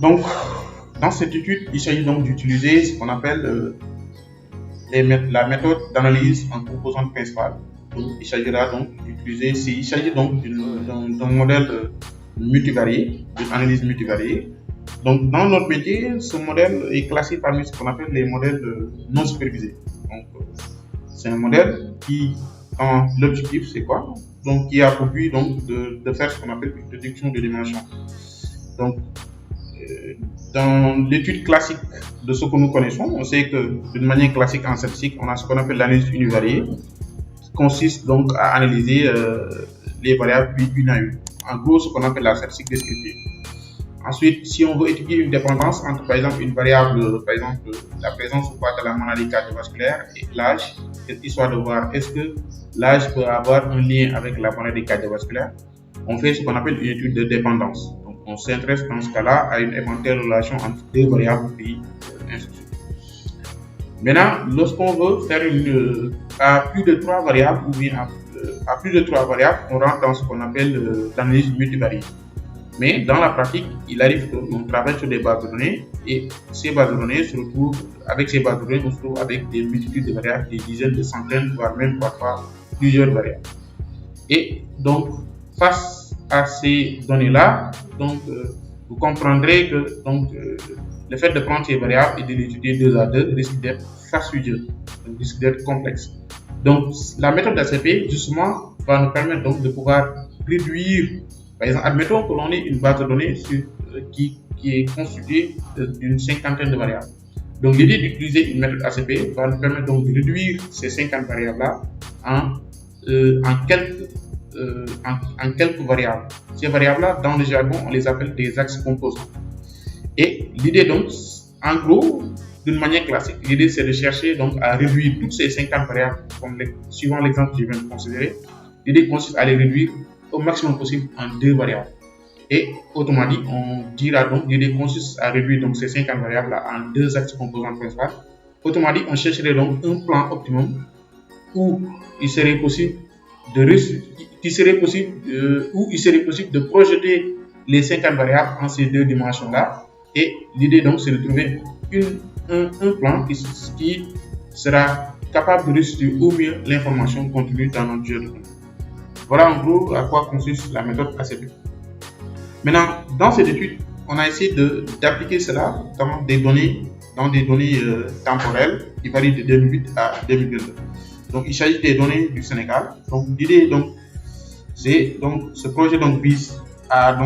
Donc, dans cette étude, il s'agit donc d'utiliser ce qu'on appelle la méthode d'analyse en composantes principales. Donc, il s'agira donc d'utiliser, il s'agit donc d'un modèle multivarié, d'une analyse multivariée. Donc, dans notre métier, ce modèle est classé parmi ce qu'on appelle les modèles non supervisés. Donc, c'est un modèle qui, l'objectif, c'est quoi? Donc, qui a pour but donc de faire ce qu'on appelle une déduction de dimension. Donc, dans l'étude classique de ce que nous connaissons, on sait que d'une manière classique en statistique, on a ce qu'on appelle l'analyse univariée, qui consiste donc à analyser les variables une à une. En gros, ce qu'on appelle la statistique descriptive. Ensuite, si on veut étudier une dépendance entre, par exemple, une variable, par exemple, la présence ou pas de la maladie cardiovasculaire et l'âge, histoire de voir est-ce que l'âge peut avoir un lien avec la maladie cardiovasculaire, on fait ce qu'on appelle une étude de dépendance. Donc, on s'intéresse dans ce cas-là à une éventuelle relation entre deux variables et ainsi de suite. Maintenant, lorsqu'on veut faire à plus de trois variables ou bien à plus de trois variables, on rentre dans ce qu'on appelle l'analyse multivariée. Mais dans la pratique, il arrive qu'on travaille sur des bases de données et ces bases de données se retrouvent, avec ces bases de données, on se retrouve avec des multitudes de variables, des dizaines, de centaines, voire même parfois plusieurs variables. Et donc, face à ces données-là, donc, vous comprendrez que le fait de prendre ces variables et de les étudier deux à deux risque d'être fastidieux, risque d'être complexe. Donc, la méthode d'ACP, justement, va nous permettre donc de pouvoir réduire. Par exemple, admettons que l'on ait une base de données qui est constituée d'une cinquantaine de variables. Donc, l'idée d'utiliser une méthode ACP va nous permettre donc de réduire ces 50 variables-là en quelques variables. Ces variables-là, dans le jargon, on les appelle des axes composants. Et l'idée donc, en gros, d'une manière classique, l'idée c'est de chercher donc à réduire toutes ces 50 variables, suivant l'exemple que je viens de considérer. L'idée consiste à les réduire au maximum possible en deux variables. Et autrement dit, on dira donc l'idée consiste à réduire donc ces 50 variables là en deux axes composants principaux. Autrement dit, on chercherait donc un plan optimum où il serait possible de projeter les 50 variables en ces deux dimensions là. Et l'idée donc c'est de trouver un plan qui sera capable de restituer au mieux l'information contenue dans notre jeu de données. Voilà en gros à quoi consiste la méthode ACP. Maintenant, dans cette étude, on a essayé d'appliquer cela dans des données temporelles qui varient de 2008 à 2022. Donc, il s'agit des données du Sénégal. Donc, l'idée c'est ce projet vise à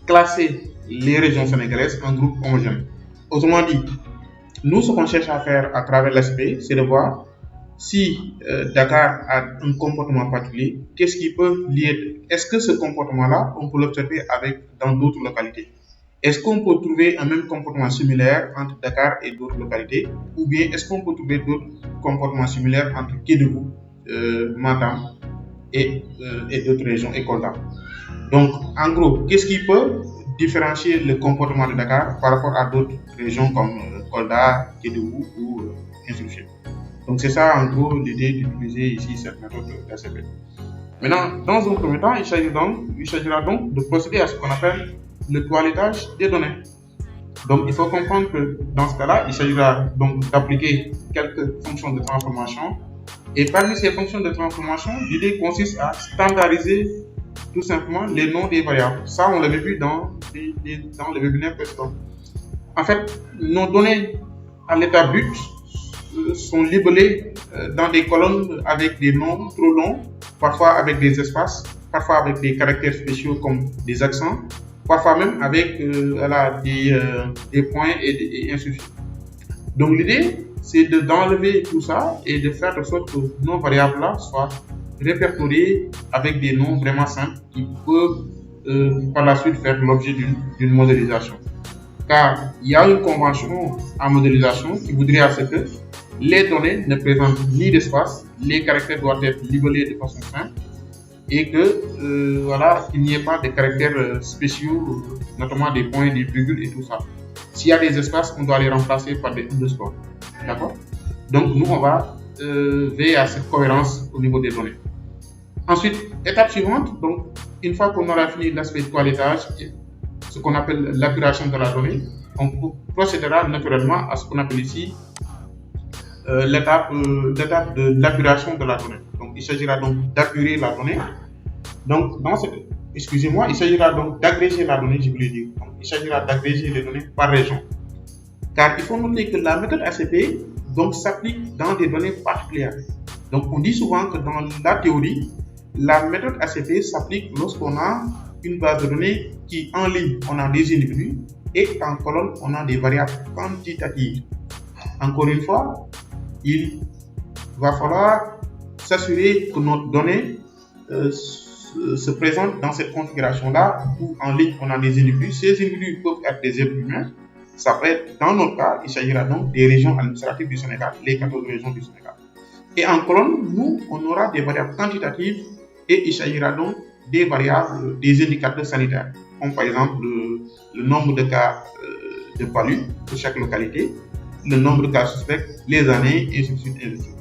classer les régions sénégalaises en groupes homogènes. Autrement dit, nous, ce qu'on cherche à faire à travers l'ACP, c'est de voir si Dakar a un comportement particulier, qu'est-ce qui peut lier? Est-ce que ce comportement-là, on peut l'observer dans d'autres localités? Est-ce qu'on peut trouver un même comportement similaire entre Dakar et d'autres localités? Ou bien est-ce qu'on peut trouver d'autres comportements similaires entre Kédougou, Matam et d'autres régions et Kolda? Donc, en gros, qu'est-ce qui peut différencier le comportement de Dakar par rapport à d'autres régions comme Kolda, Kédougou ou ainsi de suite? Donc, c'est ça, en gros, l'idée d'utiliser ici cette méthode d'ACP. Maintenant, dans un premier temps, il s'agira donc de procéder à ce qu'on appelle le toilettage des données. Donc, il faut comprendre que dans ce cas-là, il s'agira donc d'appliquer quelques fonctions de transformation. Et parmi ces fonctions de transformation, l'idée consiste à standardiser tout simplement les noms des variables. Ça, on l'avait vu dans le webinaire précédent. En fait, nos données à l'état but sont libellées dans des colonnes avec des noms trop longs, parfois avec des espaces, parfois avec des caractères spéciaux comme des accents, parfois même avec des points et ainsi de suite. Donc l'idée, c'est d'enlever tout ça et de faire de sorte que nos variables-là soient répertoriées avec des noms vraiment simples qui peuvent par la suite faire l'objet d'une modélisation. Car il y a une convention en modélisation qui voudrait à ce que les données ne présentent ni d'espace, les caractères doivent être libellés de façon simple et qu'il n'y ait pas de caractères spéciaux, notamment des points, des virgules et tout ça. S'il y a des espaces, on doit les remplacer par des underscores. D'accord? Donc, nous, on va veiller à cette cohérence au niveau des données. Ensuite, étape suivante, donc, une fois qu'on aura fini l'aspect toilettage, ce qu'on appelle l'apuration de la donnée, on procédera naturellement à ce qu'on appelle ici l'étape de l'apuration de la donnée. Donc, il s'agira donc d'apurer la donnée. Donc, il s'agira donc d'agréger la donnée, je voulais dire. Donc, il s'agira d'agréger les données par région. Car il faut noter que la méthode ACP donc s'applique dans des données particulières. Donc, on dit souvent que dans la théorie, la méthode ACP s'applique lorsqu'on a une base de données qui, en ligne, on a des individus et en colonne, on a des variables quantitatives. Encore une fois, il va falloir s'assurer que notre donnée se présente dans cette configuration-là où en ligne, on a des individus. Ces individus peuvent être des êtres humains. Ça peut être, dans notre cas, il s'agira donc des régions administratives du Sénégal, les 14 régions du Sénégal. Et en colonne, nous, on aura des variables quantitatives et il s'agira donc des variables, des indicateurs sanitaires, comme par exemple le nombre de cas de palu de chaque localité, le nombre de cas suspects, les années, et ainsi de suite, et ainsi de suite.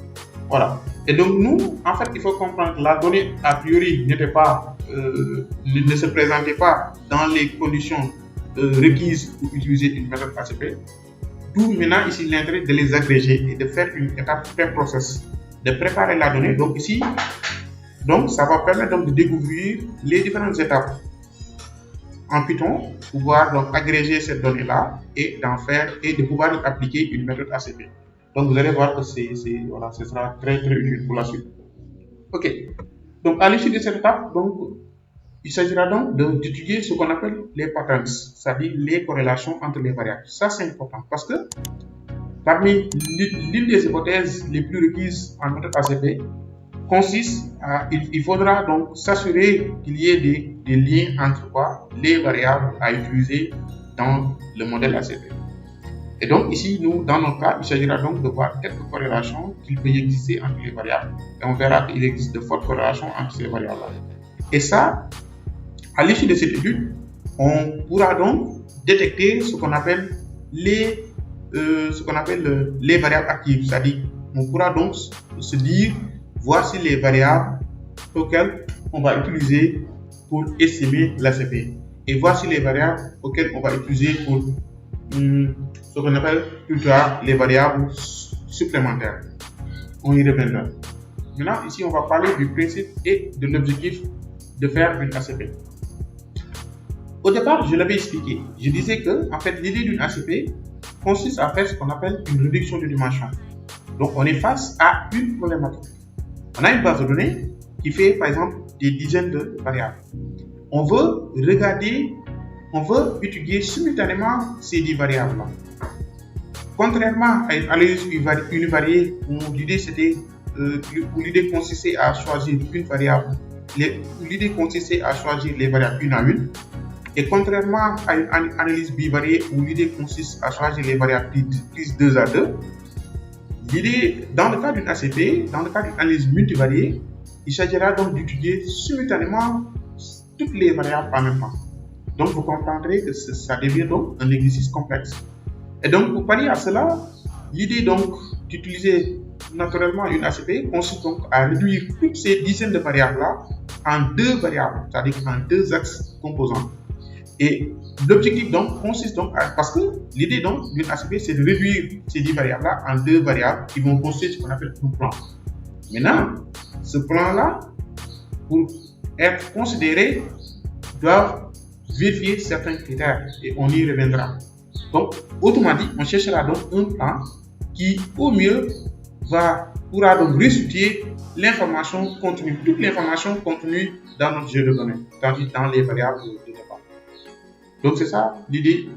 Voilà. Et donc nous, en fait, il faut comprendre que la donnée a priori ne se présentait pas dans les conditions requises pour utiliser une méthode ACP. D'où maintenant ici l'intérêt de les agréger et de faire une étape pré-process, de préparer la donnée. Donc ici, ça va permettre donc de découvrir les différentes étapes en Python, pouvoir donc agréger cette donnée-là et d'en faire et de pouvoir appliquer une méthode ACP. Donc vous allez voir que voilà, ce sera très très utile pour la suite. Ok. Donc à l'issue de cette étape, donc il s'agira donc d'étudier ce qu'on appelle les patterns, c'est-à-dire les corrélations entre les variables. Ça c'est important parce que parmi l'une des hypothèses les plus requises en méthode ACP consiste à, il faudra donc s'assurer qu'il y ait des liens entre les variables à utiliser dans le modèle ACP. Et donc ici, nous, dans notre cas, il s'agira donc de voir quelques corrélations qu'il peut exister entre les variables. Et on verra qu'il existe de fortes corrélations entre ces variables-là. Et ça, à l'issue de cette étude, on pourra donc détecter ce qu'on appelle les variables actives. C'est-à-dire, on pourra donc se dire, voici les variables auxquelles on va utiliser pour estimer l'ACP. Et voici les variables auxquelles on va utiliser pour ce qu'on appelle plus tard les variables supplémentaires. On y reviendra. Maintenant, ici, on va parler du principe et de l'objectif de faire une ACP. Au départ, je l'avais expliqué. Je disais que, en fait, l'idée d'une ACP consiste à faire ce qu'on appelle une réduction de dimension. Donc, on est face à une problématique. On a une base de données qui fait, par exemple, des dizaines de variables. On veut étudier simultanément ces 10 variables-là. Contrairement à l'univarié où l'idée consistait à choisir une variable, l'idée consistait à choisir les variables une à une, et contrairement à une analyse bivariée où l'idée consiste à choisir les variables prises 2 à 2, l'idée, dans le cas d'une ACP, dans le cas d'une analyse multivariée, il s'agira donc d'étudier simultanément toutes les variables en même temps. Donc, vous comprendrez que ça devient donc un exercice complexe. Et donc, pour pallier à cela, l'idée donc d'utiliser naturellement une ACP consiste donc à réduire toutes ces dizaines de variables-là en 2 variables, c'est-à-dire en 2 axes composants. Et l'objectif donc consiste donc parce que l'idée donc d'une ACP, c'est de réduire ces 10 variables-là en 2 variables qui vont constituer ce qu'on appelle un plan. Maintenant, ce plan-là, pour être considéré, doit vérifier certains critères et on y reviendra. Donc, autrement dit, on cherchera donc un plan qui, au mieux, pourra donc restituer l'information contenue, toute l'information contenue dans notre jeu de données, c'est-à-dire dans les variables de départ. Donc, c'est ça l'idée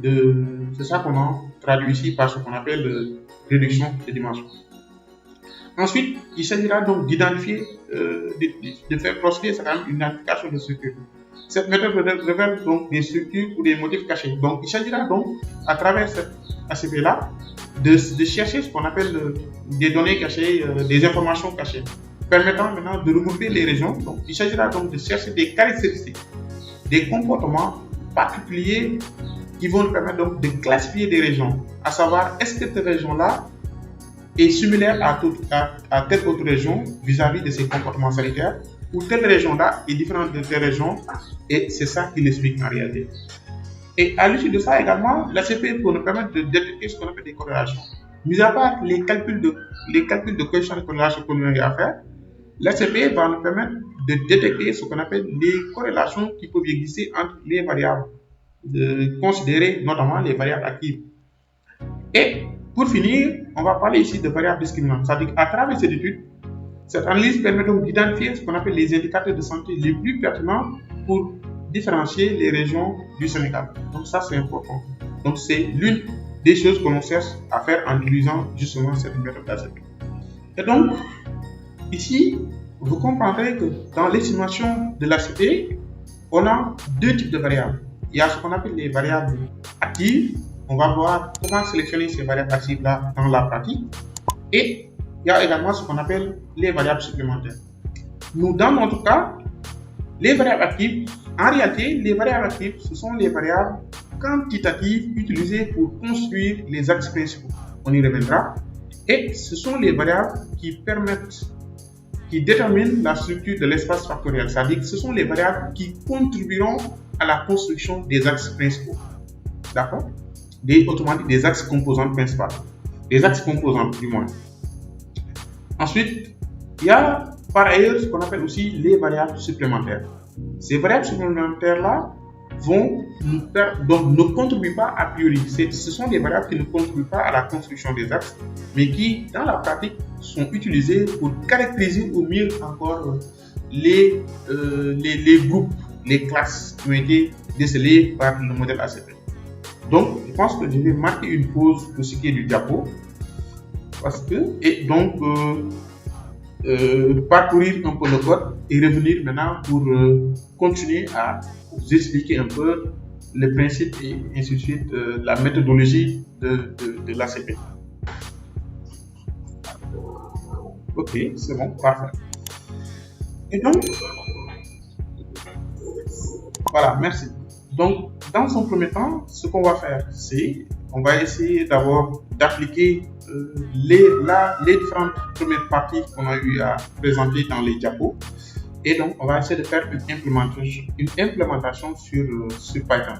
c'est ça qu'on a traduit ici par ce qu'on appelle réduction de dimensions. Ensuite, il s'agira donc d'identifier, de faire procéder à une identification de structures. Cette méthode révèle donc des structures ou des motifs cachés. Donc, il s'agira donc, à travers cette ACP-là, de chercher ce qu'on appelle des données cachées, des informations cachées, permettant maintenant de regrouper les régions. Donc, il s'agira donc de chercher des caractéristiques, des comportements particuliers qui vont nous permettre donc de classifier des régions, à savoir est-ce que cette région-là est similaire à telle autre région vis-à-vis de ses comportements sanitaires, ou telle région-là est différente de telle région, et c'est ça qu'il explique en réalité. Et à l'issue de ça également, l'ACP peut nous permettre de détecter ce qu'on appelle des corrélations. Mis à part les calculs de coefficient de corrélation qu'on a à faire, l'ACP va nous permettre de détecter ce qu'on appelle les corrélations qui peuvent exister entre les variables considérées, notamment les variables actives. Et pour finir, on va parler ici de variables discriminantes. C'est-à-dire qu'à travers cette étude, cette analyse permet donc d'identifier ce qu'on appelle les indicateurs de santé les plus pertinents pour différencier les régions du Sénégal. Donc ça, c'est important. Donc c'est l'une des choses que l'on cherche à faire en utilisant justement cette méthode d'ACP. Et donc, ici, vous comprendrez que dans l'estimation de l'ACP, on a deux types de variables. Il y a ce qu'on appelle les variables actives. On va voir comment sélectionner ces variables actives-là dans la pratique. Et il y a également ce qu'on appelle les variables supplémentaires. Nous, dans notre cas, les variables actives, en réalité, les variables actives, ce sont les variables quantitatives utilisées pour construire les axes principaux. On y reviendra. Et ce sont les variables qui déterminent la structure de l'espace factoriel. C'est-à-dire que ce sont les variables qui contribueront à la construction des axes principaux. D'accord? Autrement dit, des axes composantes principales. Des axes composantes, du moins. Ensuite, il y a par ailleurs ce qu'on appelle aussi les variables supplémentaires. Ces variables supplémentaires-là ne contribuent pas a priori. Ce sont des variables qui ne contribuent pas à la construction des axes, mais qui, dans la pratique, sont utilisées pour caractériser au mieux encore les groupes, les classes qui ont été décelées par le modèle ACP. Donc, je pense que je vais marquer une pause pour ce qui est du diapo. Parcourir un peu le code et revenir maintenant pour continuer à vous expliquer un peu les principes et ainsi de suite, la méthodologie de l'ACP. Ok, c'est bon, parfait. Et donc, voilà, merci. Donc, dans un premier temps, ce qu'on va faire, c'est on va essayer d'abord d'appliquer les différentes premières parties qu'on a eu à présenter dans les diapos. Et donc, on va essayer de faire une implémentation sur Python.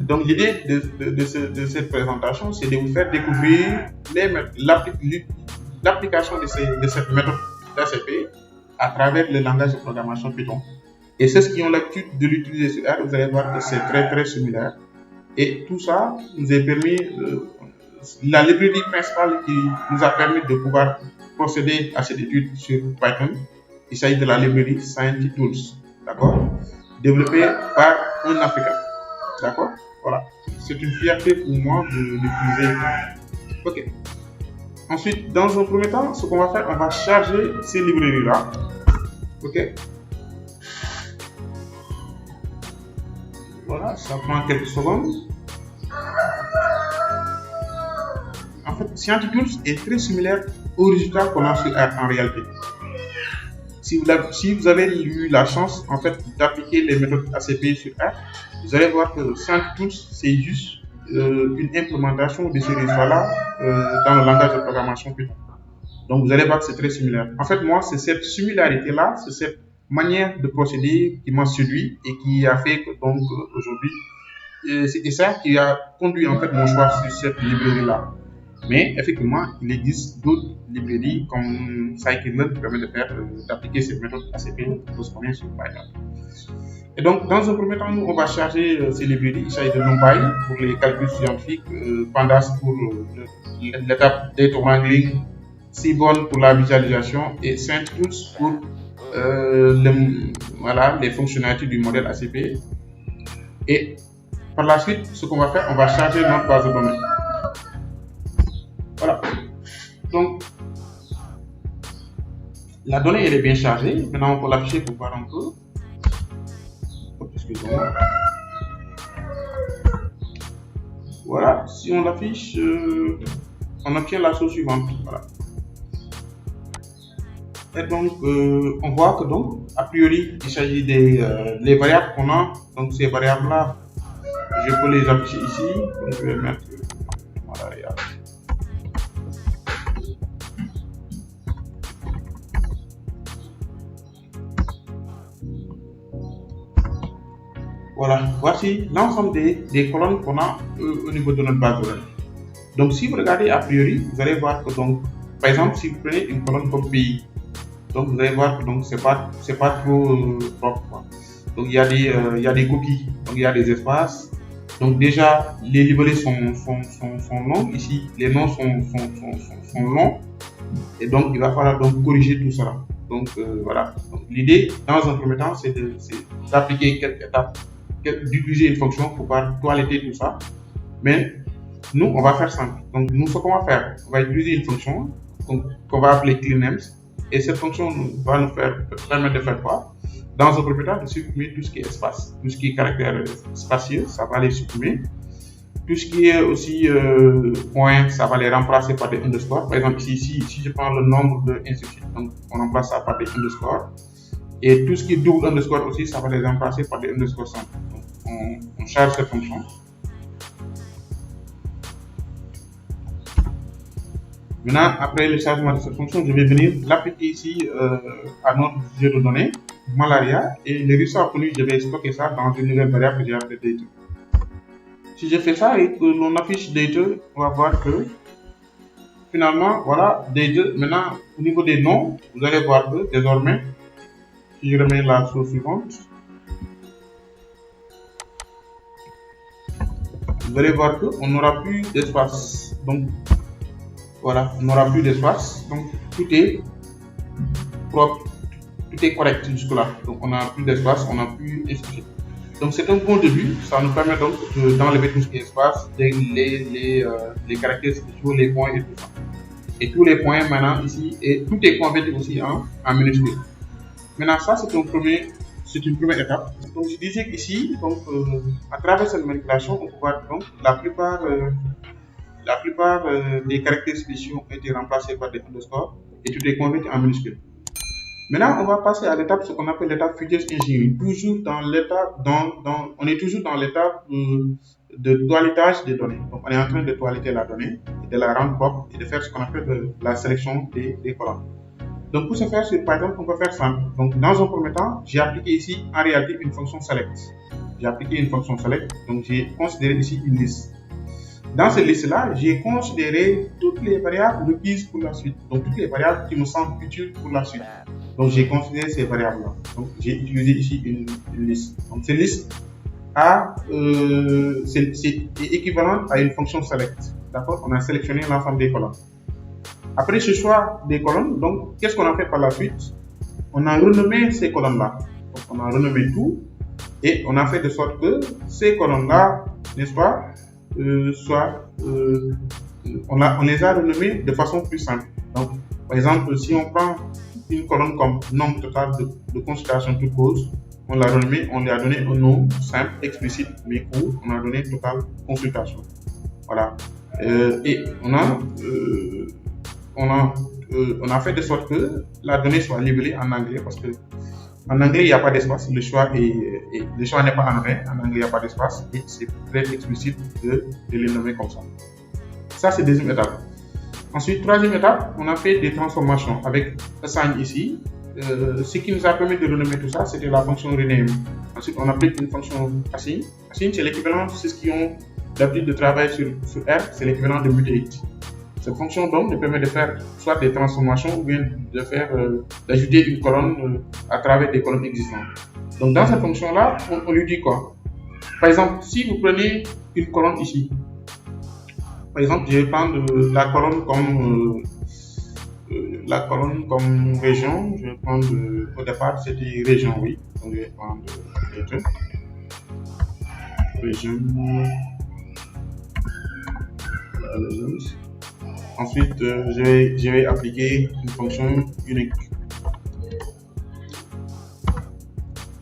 Donc, l'idée de cette présentation, c'est de vous faire découvrir l'application de cette méthode d'ACP à travers le langage de programmation Python. Et ceux qui ont l'habitude de l'utiliser sur R, vous allez voir que c'est très très similaire. Et tout ça nous a permis, la librairie principale qui nous a permis de pouvoir procéder à cette étude sur Python, il s'agit de la librairie ScientiTools, d'accord, développée par un Africain, d'accord, voilà, c'est une fierté pour moi de l'utiliser. Ok. Ensuite, dans un premier temps, ce qu'on va faire, on va charger ces librairies-là, ok. Voilà, ça prend quelques secondes. En fait, ScientiTools est très similaire au résultat qu'on a sur R en réalité. Si vous avez eu la chance en fait d'appliquer les méthodes ACP sur R, vous allez voir que ScientiTools c'est juste une implémentation de ces résultats-là dans le langage de programmation Python. Donc vous allez voir que c'est très similaire. En fait, moi, c'est cette similarité-là, c'est cette manière de procéder qui m'a séduit et qui a fait que donc aujourd'hui, c'était ça qui a conduit en fait mon choix sur cette librairie-là. Mais effectivement, il existe d'autres librairies comme scikit-learn qui permettent d'appliquer cette méthode ACP pour ce qu'on est sur Python. Et donc, dans un premier temps, nous, on va charger ces librairies. Il s'agit de NumPy pour les calculs scientifiques, Pandas pour l'étape data wrangling, Seaborn pour la visualisation et ScientiTools pour les fonctionnalités du modèle ACP. Et par la suite, ce qu'on va faire, on va charger notre base de données. Voilà. Donc, la donnée elle est bien chargée. Maintenant, on peut l'afficher pour voir un peu. Excusez-moi. Voilà. Si on l'affiche, on obtient la chose suivante. Voilà. Et donc, on voit que donc, a priori, il s'agit des variables qu'on a. Donc, ces variables-là, je peux les afficher ici. Donc, je vais mettre voilà. Voilà, voici l'ensemble des colonnes qu'on a au niveau de notre base de données. Donc, si vous regardez a priori, vous allez voir que, donc, par exemple, si vous prenez une colonne comme pays, donc vous allez voir que donc c'est pas trop propre, quoi. Donc il y a des coquilles, donc il y a des espaces. Donc déjà les libellés sont longs. Ici les noms sont longs et donc il va falloir donc corriger tout cela. Donc voilà. Donc, l'idée dans un premier temps c'est d'appliquer quelques étapes, d'utiliser une fonction pour pouvoir toiletter tout ça. Mais nous on va faire simple. Donc nous ce qu'on va faire, on va utiliser une fonction qu'on va appeler cleannames. Et cette fonction va nous permettre de faire quoi? Dans un premier temps, de supprimer tout ce qui est espace, tout ce qui est caractère spacieux, ça va les supprimer. Tout ce qui est aussi points, ça va les remplacer par des underscores. Par exemple, ici, si je prends le nombre de ainsi de suite, donc on remplace ça par des underscores. Et tout ce qui est double underscore aussi, ça va les remplacer par des underscores simples. Donc, on charge cette fonction. Maintenant, après le chargement de cette fonction, je vais venir l'appliquer ici à notre jeu de données, malaria, et le résultat obtenu, je vais stocker ça dans une nouvelle variable que j'ai appelée data. Si je fais ça et que l'on affiche data, on va voir que finalement, voilà, data. Maintenant, au niveau des noms, vous allez voir que désormais, si je remets la chose suivante, vous allez voir qu'on n'aura plus d'espace. Donc, voilà, on n'aura plus d'espace, donc tout est propre, tout est correct jusque-là. Donc on n'a plus d'espace, on n'a plus d'espace. Donc c'est un bon début, ça nous permet donc d'enlever tout ce qui est espace, les caractères spéciaux, les points et tout ça. Et tous les points maintenant ici, et tout est converti aussi en minuscules. Maintenant ça c'est une première étape. Donc je disais qu'ici, donc à travers cette manipulation, on peut voir donc la plupart des caractères spéciaux ont été remplacés par des underscores et tout est converti en minuscules. Maintenant, on va passer à l'étape, ce qu'on appelle l'étape Features Engineering. On est toujours dans l'étape de toilettage des données. Donc, on est en train de toiletter la donnée, de la rendre propre et de faire ce qu'on appelle la sélection des colonnes. Donc, pour ce faire, sur Python, on peut faire simple. Donc, dans un premier temps, j'ai appliqué ici, en réalité, une fonction select. J'ai appliqué une fonction select, donc j'ai considéré ici une liste. Dans cette liste-là, j'ai considéré toutes les variables requises pour la suite. Donc, toutes les variables qui me semblent utiles pour la suite. Donc, j'ai considéré ces variables-là. Donc, j'ai utilisé ici une liste. Donc, cette liste c'est équivalent à une fonction select. D'accord? On a sélectionné l'ensemble des colonnes. Après ce choix des colonnes, donc, qu'est-ce qu'on a fait par la suite? On a renommé ces colonnes-là. Donc, on a renommé tout et on a fait de sorte que ces colonnes-là, n'est-ce pas, on les a renommés de façon plus simple. Donc, par exemple, si on prend une colonne comme nombre total de consultations toutes causes, on l'a renommé, on lui a donné un nom simple, explicite, mais court, on a donné total consultation. Voilà. Et on a fait de sorte que la donnée soit libellée en anglais parce que en anglais, il n'y a pas d'espace. Le choix n'est pas en anglais. En anglais, il n'y a pas d'espace. Et c'est très explicite de les nommer comme ça. Ça, c'est la deuxième étape. Ensuite, troisième étape, on a fait des transformations avec assign ici. Ce qui nous a permis de renommer tout ça, c'était la fonction rename. Ensuite, on applique une fonction assign. Assign, c'est l'équivalent de ceux qui ont l'habitude de travailler sur R, c'est l'équivalent de mutate. Cette fonction donc nous permet de faire soit des transformations ou bien d'ajouter une colonne à travers des colonnes existantes. Donc dans cette fonction-là, on lui dit quoi? Par exemple, si vous prenez une colonne ici, par exemple, je vais prendre la colonne comme région. Je vais prendre au départ c'était région, oui. Donc je vais prendre région. Ensuite, je vais appliquer une fonction unique.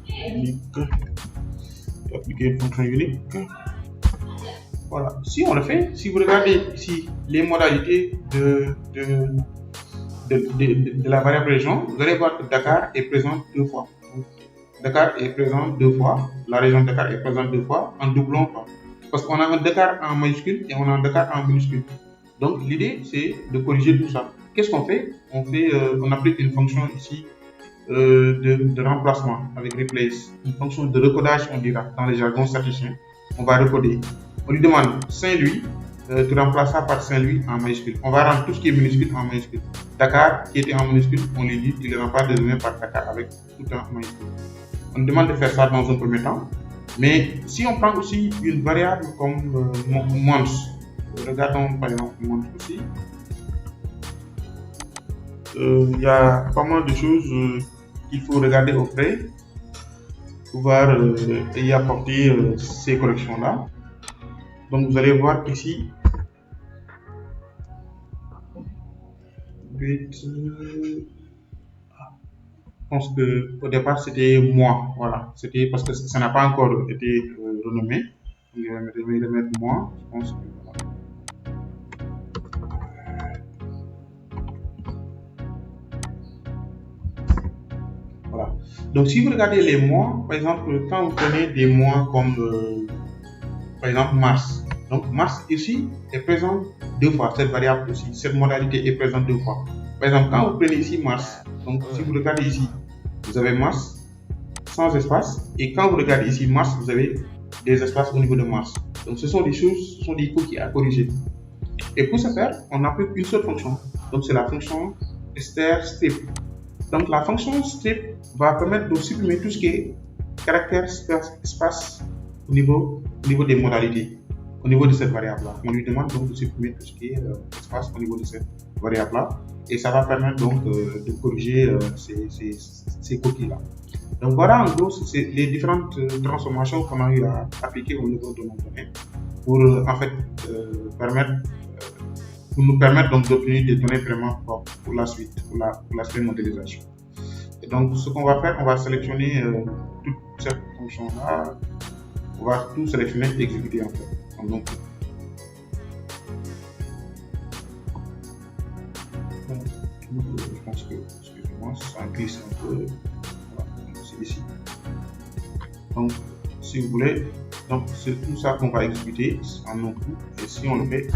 Je vais appliquer une fonction unique. Voilà. Si on le fait, si vous regardez ici les modalités de la variable région, vous allez voir que Dakar est présent deux fois. Donc, Dakar est présent deux fois. La région de Dakar est présente deux fois en doublant pas. Parce qu'on a un Dakar en majuscule et on a un Dakar en minuscule. Donc l'idée c'est de corriger tout ça. Qu'est-ce qu'on fait? On applique une fonction ici de remplacement avec replace, une fonction de recodage, on dira, dans les jargons statisticiens. On va recoder. On lui demande Saint-Louis, tu remplaces ça par Saint-Louis en majuscule. On va rendre tout ce qui est minuscule en majuscule. Dakar, qui était en minuscule, on lui dit, il ne remplace désormais par Dakar avec tout en majuscule. On demande de faire ça dans un premier temps. Mais si on prend aussi une variable comme months, regardons par exemple months aussi, il y a pas mal de choses qu'il faut regarder au près, pouvoir y apporter ces corrections-là. Donc vous allez voir qu'ici, je pense qu'au départ c'était moi, voilà, c'était parce que ça n'a pas encore été renommé. Donc, je vais remettre moi, je pense que voilà. Donc si vous regardez les mois, par exemple, quand vous prenez des mois comme par exemple mars, donc mars ici est présent deux fois, cette variable aussi, cette modalité est présente deux fois. Par exemple, quand vous prenez ici mars, donc si vous regardez ici, vous avez mars sans espace, et quand vous regardez ici mars, vous avez des espaces au niveau de mars. Donc ce sont des choses, ce sont des cookies à corriger. Et pour ce faire, on applique une seule fonction. Donc c'est la fonction strstrip. Donc la fonction strip va permettre de supprimer tout ce qui est caractère espace au niveau des modalités, au niveau de cette variable-là. On lui demande donc de supprimer tout ce qui est espace au niveau de cette variable-là, et ça va permettre donc de corriger ces coquilles-là. Donc voilà en gros c'est les différentes transformations qu'on a eu à appliquer au niveau de nos données pour en fait pour nous permettre donc d'obtenir des données vraiment propres pour la suite, pour l'aspect modélisation. Et donc ce qu'on va faire, on va sélectionner toute cette fonction-là, on va tout sélectionner et exécuter en fait. Donc, je pense que, excusez-moi, ça glisse un peu. Voilà, c'est ici. Donc, si vous voulez, donc c'est tout ça qu'on va exécuter en non coup. Et si on le fait,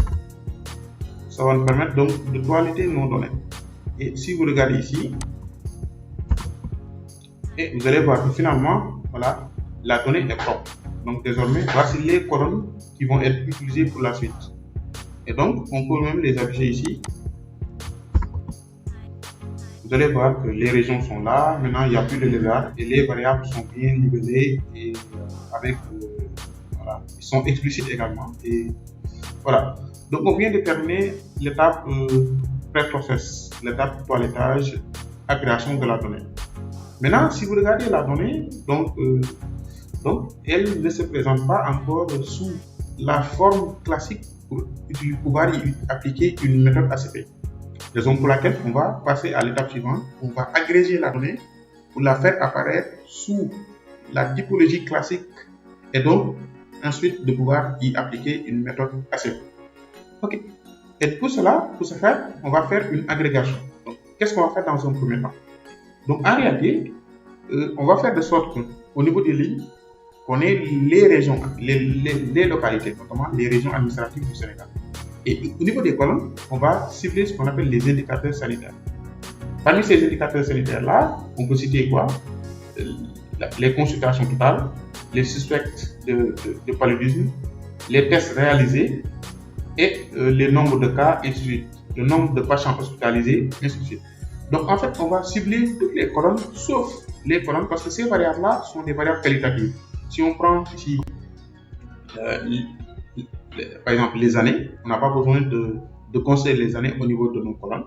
ça va nous permettre donc de toiletter nos données. Et si vous regardez ici, et vous allez voir que finalement, voilà, la donnée est propre. Donc désormais, voici les colonnes qui vont être utilisées pour la suite. Et donc, on peut même les afficher ici. Vous allez voir que les régions sont là. Maintenant, il n'y a plus de lézard et les variables sont bien libellées et avec, voilà, ils sont explicites également. Et voilà. Donc, on vient de terminer l'étape pré-process, l'étape toilettage, agréation de la donnée. Maintenant, si vous regardez la donnée, donc elle ne se présente pas encore sous la forme classique pour pouvoir y appliquer une méthode ACP. Raison pour laquelle on va passer à l'étape suivante. On va agréger la donnée pour la faire apparaître sous la typologie classique et donc ensuite de pouvoir y appliquer une méthode ACP. Ok. Et pour cela, pour ce faire, on va faire une agrégation. Donc, qu'est-ce qu'on va faire dans un premier temps? Donc, en réalité, on va faire de sorte qu'au niveau des lignes, on ait les régions, les localités, notamment les régions administratives du Sénégal. Et au niveau des colonnes, on va cibler ce qu'on appelle les indicateurs sanitaires. Parmi ces indicateurs sanitaires-là, on peut citer quoi? Les consultations totales, les suspects de paludisme, les tests réalisés et les nombres de cas, et ainsi de suite, le nombre de patients hospitalisés, et ainsi de suite. Donc en fait, on va cibler toutes les colonnes, sauf les colonnes, parce que ces variables-là sont des variables qualitatives. Si on prend ici, par exemple, les années, on n'a pas besoin de considérer les années au niveau de nos colonnes.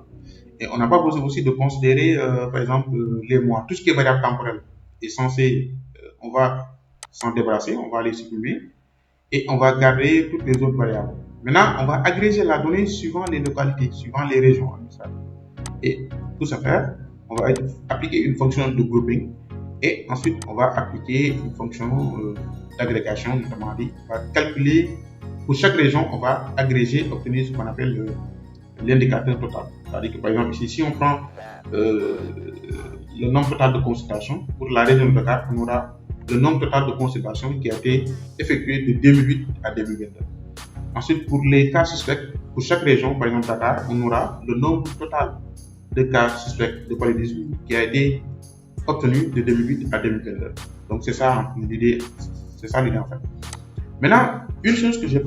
Et on n'a pas besoin aussi de considérer, par exemple, les mois. Tout ce qui est variable temporelle est censé, on va s'en débarrasser, on va les supprimer et on va garder toutes les autres variables. Maintenant, on va agréger la donnée suivant les localités, suivant les régions administratives. Et pour ce faire, on va appliquer une fonction de grouping et ensuite on va appliquer une fonction d'agrégation, notamment dit, on va calculer pour chaque région, on va agréger, obtenir ce qu'on appelle l'indicateur total. C'est-à-dire que par exemple ici, si on prend le nombre total de consultations, pour la région de Dakar, on aura le nombre total de consultations qui a été effectué de 2008 à 2022. Ensuite, pour les cas suspects, pour chaque région, par exemple Dakar, on aura le nombre total de cas suspects de paludisme qui a été obtenus de 2008 à 2022. Donc c'est ça l'idée, en fait. Maintenant, une chose que j'ai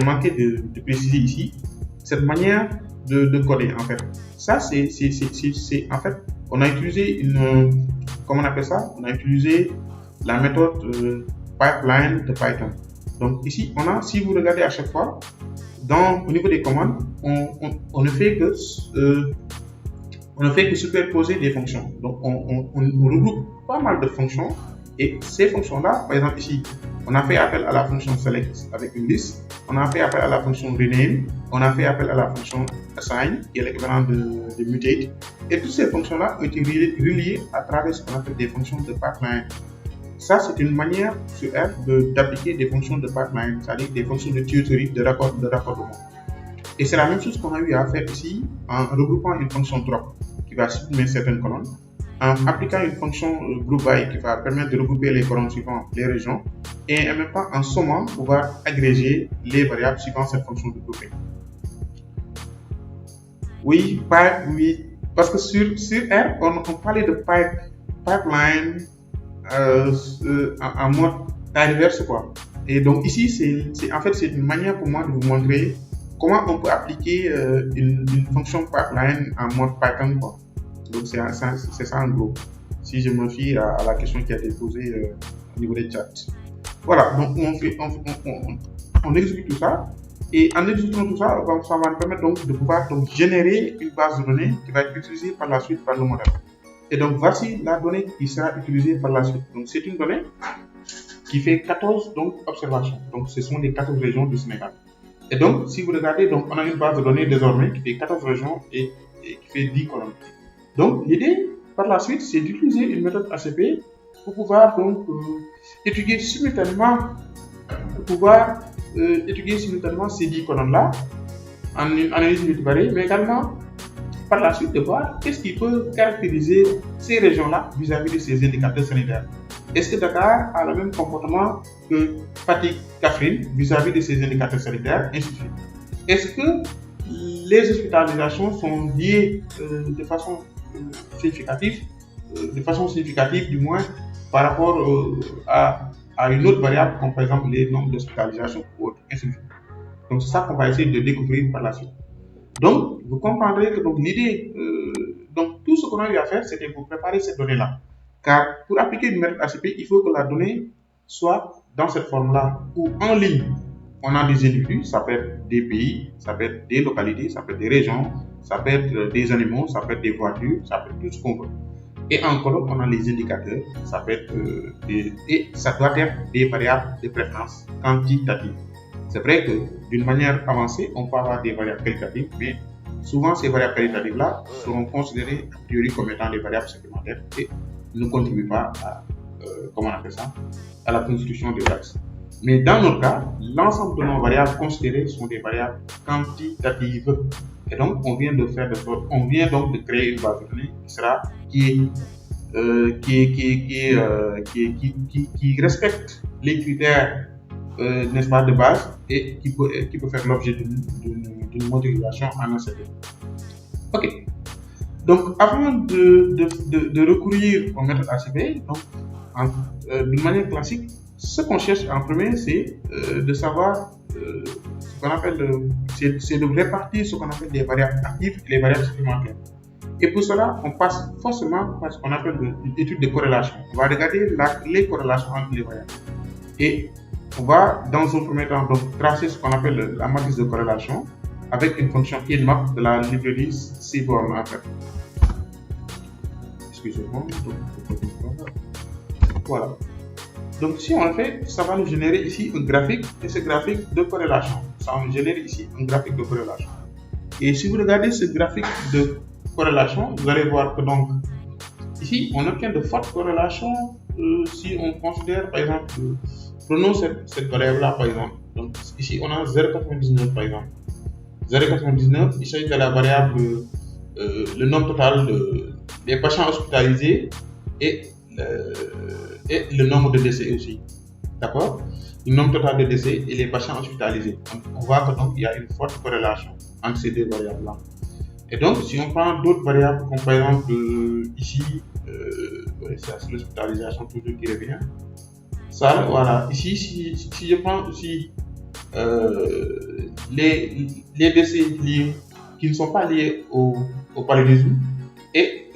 manqué de préciser ici, cette manière de coder en fait. Ça c'est en fait, on a utilisé comment on appelle ça? On a utilisé la méthode pipeline de Python. Donc ici, si vous regardez à chaque fois, au niveau des commandes, on ne fait que superposer des fonctions. Donc on regroupe pas mal de fonctions, et ces fonctions-là, par exemple ici, on a fait appel à la fonction select avec une liste, on a fait appel à la fonction rename, on a fait appel à la fonction assign, qui est l'équivalent de mutate, et toutes ces fonctions-là ont été reliées à travers ce qu'on appelle des fonctions de pipeline. Ça, c'est une manière sur R d'appliquer des fonctions de pipeline, c'est-à-dire des fonctions de tutoring, de raccordement. Et c'est la même chose qu'on a eu à faire ici en regroupant une fonction drop qui va supprimer certaines colonnes, en appliquant une fonction group by qui va permettre de regrouper les colonnes suivant les régions, et en même temps en sommant pouvoir agréger les variables suivant cette fonction de grouping. Oui, parce que sur R, on parlait de pipeline en mode taille reverse, quoi. Et donc ici, c'est une manière pour moi de vous montrer comment on peut appliquer une fonction pipeline en mode Python, quoi. Donc c'est ça en gros, si je me fie à la question qui a été posée au niveau des chats. Voilà, donc on exécute tout ça, et en exécutant tout ça, ça va nous permettre donc de pouvoir générer une base de données qui va être utilisée par la suite par le modèle. Et donc voici la donnée qui sera utilisée par la suite. Donc c'est une donnée qui fait 14 observations. Donc ce sont les 14 régions du Sénégal. Et donc si vous regardez, donc on a une base de données désormais qui fait 14 régions et qui fait 10 colonnes. Donc l'idée par la suite, c'est d'utiliser une méthode ACP pour pouvoir étudier simultanément ces 10 colonnes-là en une analyse multivariée, mais également par la suite de voir qu'est-ce qui peut caractériser ces régions-là vis-à-vis de ces indicateurs sanitaires. Est-ce que Dakar a le même comportement que Fatick, Kaffrine vis-à-vis de ces indicateurs sanitaires, ainsi de suite. Est-ce que les hospitalisations sont liées de façon significative du moins, par rapport à une autre variable, comme par exemple les nombres d'hospitalisations ou autres, ainsi de suite. Donc c'est ça qu'on va essayer de découvrir par la suite. Donc, vous comprendrez que l'idée, tout ce qu'on a eu à faire, c'était pour préparer cette donnée-là. Car pour appliquer une méthode ACP, il faut que la donnée soit dans cette forme-là, ou en ligne. On a des individus, ça peut être des pays, ça peut être des localités, ça peut être des régions, ça peut être des animaux, ça peut être des voitures, ça peut être tout ce qu'on veut. Et en colonne, on a les indicateurs, ça peut être et ça doit être des variables de préférence quantitatives. C'est vrai que d'une manière avancée, on peut avoir des variables qualitatives, mais souvent ces variables qualitatives-là seront considérées a priori comme étant des variables supplémentaires et ne contribuent pas à la constitution des axes. Mais dans notre cas, l'ensemble de nos variables considérées sont des variables quantitatives. Et donc, on vient de créer une base de données qui respecte les critères n'est-ce pas, de base, et qui peut faire l'objet d'une modélisation en ACP. Ok. Donc, avant de recourir aux méthodes ACP, d'une manière classique, ce qu'on cherche en premier, c'est de savoir ce qu'on appelle c'est de répartir ce qu'on appelle des variables actives et les variables supplémentaires. Et pour cela, on passe forcément par ce qu'on appelle une étude de corrélation. On va regarder les corrélations entre les variables. Et on va, dans un premier temps, tracer ce qu'on appelle la matrice de corrélation avec une fonction InMap de la librairie Seaborn, en fait. Excusez-moi. Voilà. Donc, si on le fait, ça va nous générer ici un graphique, et ce graphique de corrélation. Ça va nous générer ici un graphique de corrélation. Et si vous regardez ce graphique de corrélation, vous allez voir que ici, on obtient de fortes corrélations si on considère, par exemple, prenons cette variable-là, par exemple. Donc, ici, on a 0,99, par exemple. 0,99, il s'agit de la variable, le nombre total des patients hospitalisés et le nombre de décès aussi. D'accord? Le nombre total de décès et les patients hospitalisés. Donc, on voit que il y a une forte corrélation entre ces deux variables-là. Et donc, si on prend d'autres variables, comme par exemple ici, c'est l'hospitalisation toujours qui revient. Ça, voilà. Ici, si je prends aussi les décès liés, qui ne sont pas liés au paludisme, et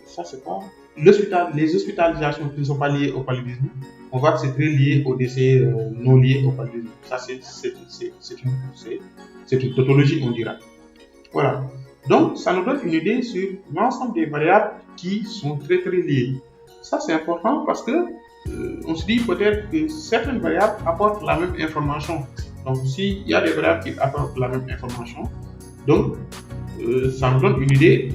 ça c'est quoi? Les hospitalisations qui ne sont pas liées au paludisme, on voit que c'est très lié aux décès non liés au paludisme. Ça c'est une tautologie, on dira. Voilà. Donc, ça nous donne une idée sur l'ensemble des variables qui sont très très liées. Ça, c'est important parce que on se dit peut-être que certaines variables apportent la même information. Donc, s'il y a des variables qui apportent la même information, donc ça nous donne une idée.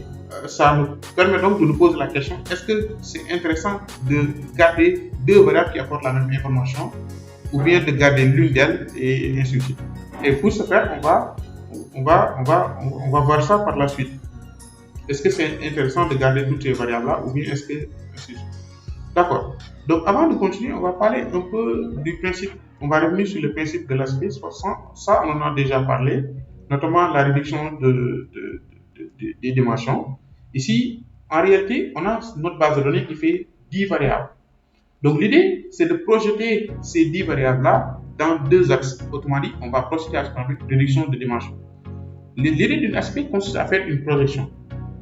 Ça nous permet donc de nous poser la question, est-ce que c'est intéressant de garder deux variables qui apportent la même information ou bien de garder l'une d'elles et ainsi de suite. Et pour ce faire, on va voir ça par la suite. Est-ce que c'est intéressant de garder toutes ces variables-là ou bien est-ce que... D'accord. Donc, avant de continuer, on va parler un peu du principe. On va revenir sur le principe de l'aspect. Ça, on en a déjà parlé, notamment la réduction des dimensions. Ici, en réalité, on a notre base de données qui fait 10 variables. Donc, l'idée, c'est de projeter ces 10 variables-là dans deux axes. Autrement dit, on va procéder à ce qu'on appelle réduction de dimensions. L'idée d'un aspect consiste à faire une projection.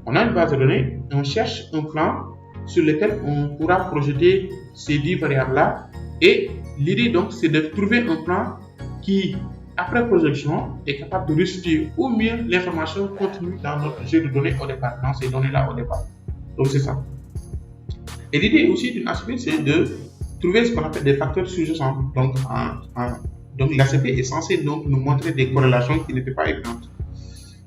On a une base de données, on cherche un plan sur lequel on pourra projeter ces 10 variables-là. Et l'idée donc, c'est de trouver un plan qui, après projection, est capable de restituer au mieux l'information contenue dans notre jeu de données au départ, dans ces données-là au départ. Donc c'est ça. Et l'idée aussi d'un aspect, c'est de trouver ce qu'on appelle des facteurs sous-jacents. Donc l'ACP est censé donc nous montrer des corrélations qui n'étaient pas évidentes.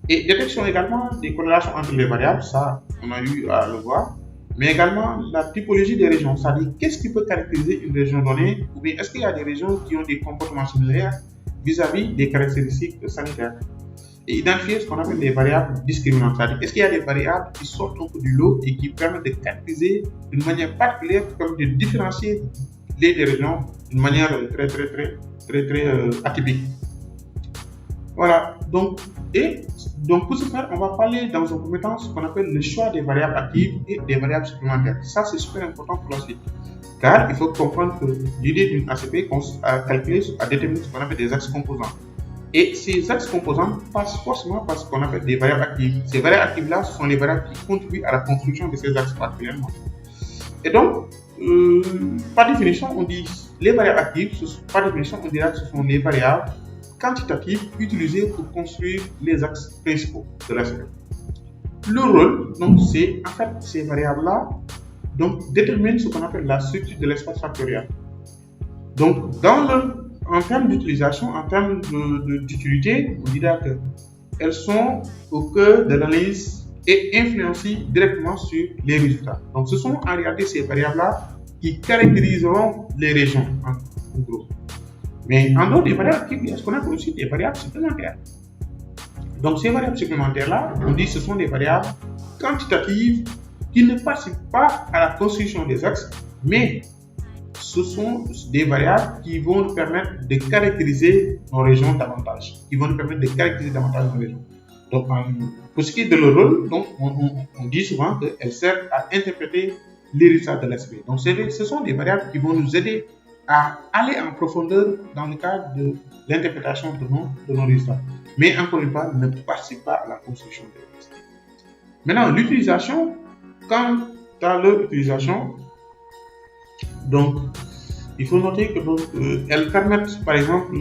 Et détection également des corrélations entre les variables, ça on a eu à le voir, mais également la typologie des régions, c'est-à-dire qu'est-ce qui peut caractériser une région donnée, ou bien est-ce qu'il y a des régions qui ont des comportements similaires vis-à-vis des caractéristiques sanitaires. Et identifier ce qu'on appelle des variables discriminantes, c'est-à-dire est-ce qu'il y a des variables qui sortent un peu du lot et qui permettent de caractériser d'une manière particulière, comme de différencier les régions d'une manière très atypique. Voilà, donc pour ce faire, on va parler dans un premier temps ce qu'on appelle le choix des variables actives et des variables supplémentaires. Ça, c'est super important pour la suite. Car il faut comprendre que l'idée d'une ACP consiste à calculer, à déterminer ce qu'on appelle des axes composants. Et ces axes composants passent forcément par ce qu'on appelle des variables actives. Ces variables actives-là, ce sont les variables qui contribuent à la construction de ces axes particulièrement. Et donc, par définition, on dit les variables actives, par définition, on dira que ce sont les variables quantitatives utilisées pour construire les axes principaux de la série. Le rôle, donc, c'est en fait ces variables-là déterminent ce qu'on appelle la structure de l'espace factoriel. Donc, en termes d'utilisation, en termes d'utilité, on dira qu'elles sont au cœur de l'analyse et influencent directement sur les résultats. Donc, ce sont en réalité ces variables-là qui caractériseront les régions, en gros. Mais en dehors des variables actives, il y a ce qu'on appelle aussi des variables supplémentaires. Donc, ces variables supplémentaires-là, on dit que ce sont des variables quantitatives qui ne participent pas à la construction des axes, mais ce sont des variables qui vont nous permettre de caractériser nos régions davantage, Donc, pour ce qui est de leur rôle, on dit souvent qu'elles servent à interpréter les résultats de l'aspect. Donc, ce sont des variables qui vont nous aider à aller en profondeur dans le cadre de l'interprétation de nos résultats. Mais encore une fois, ne participent pas à la construction des résultats. Maintenant, l'utilisation, quant à leur utilisation, donc, il faut noter que elles permettent, par exemple,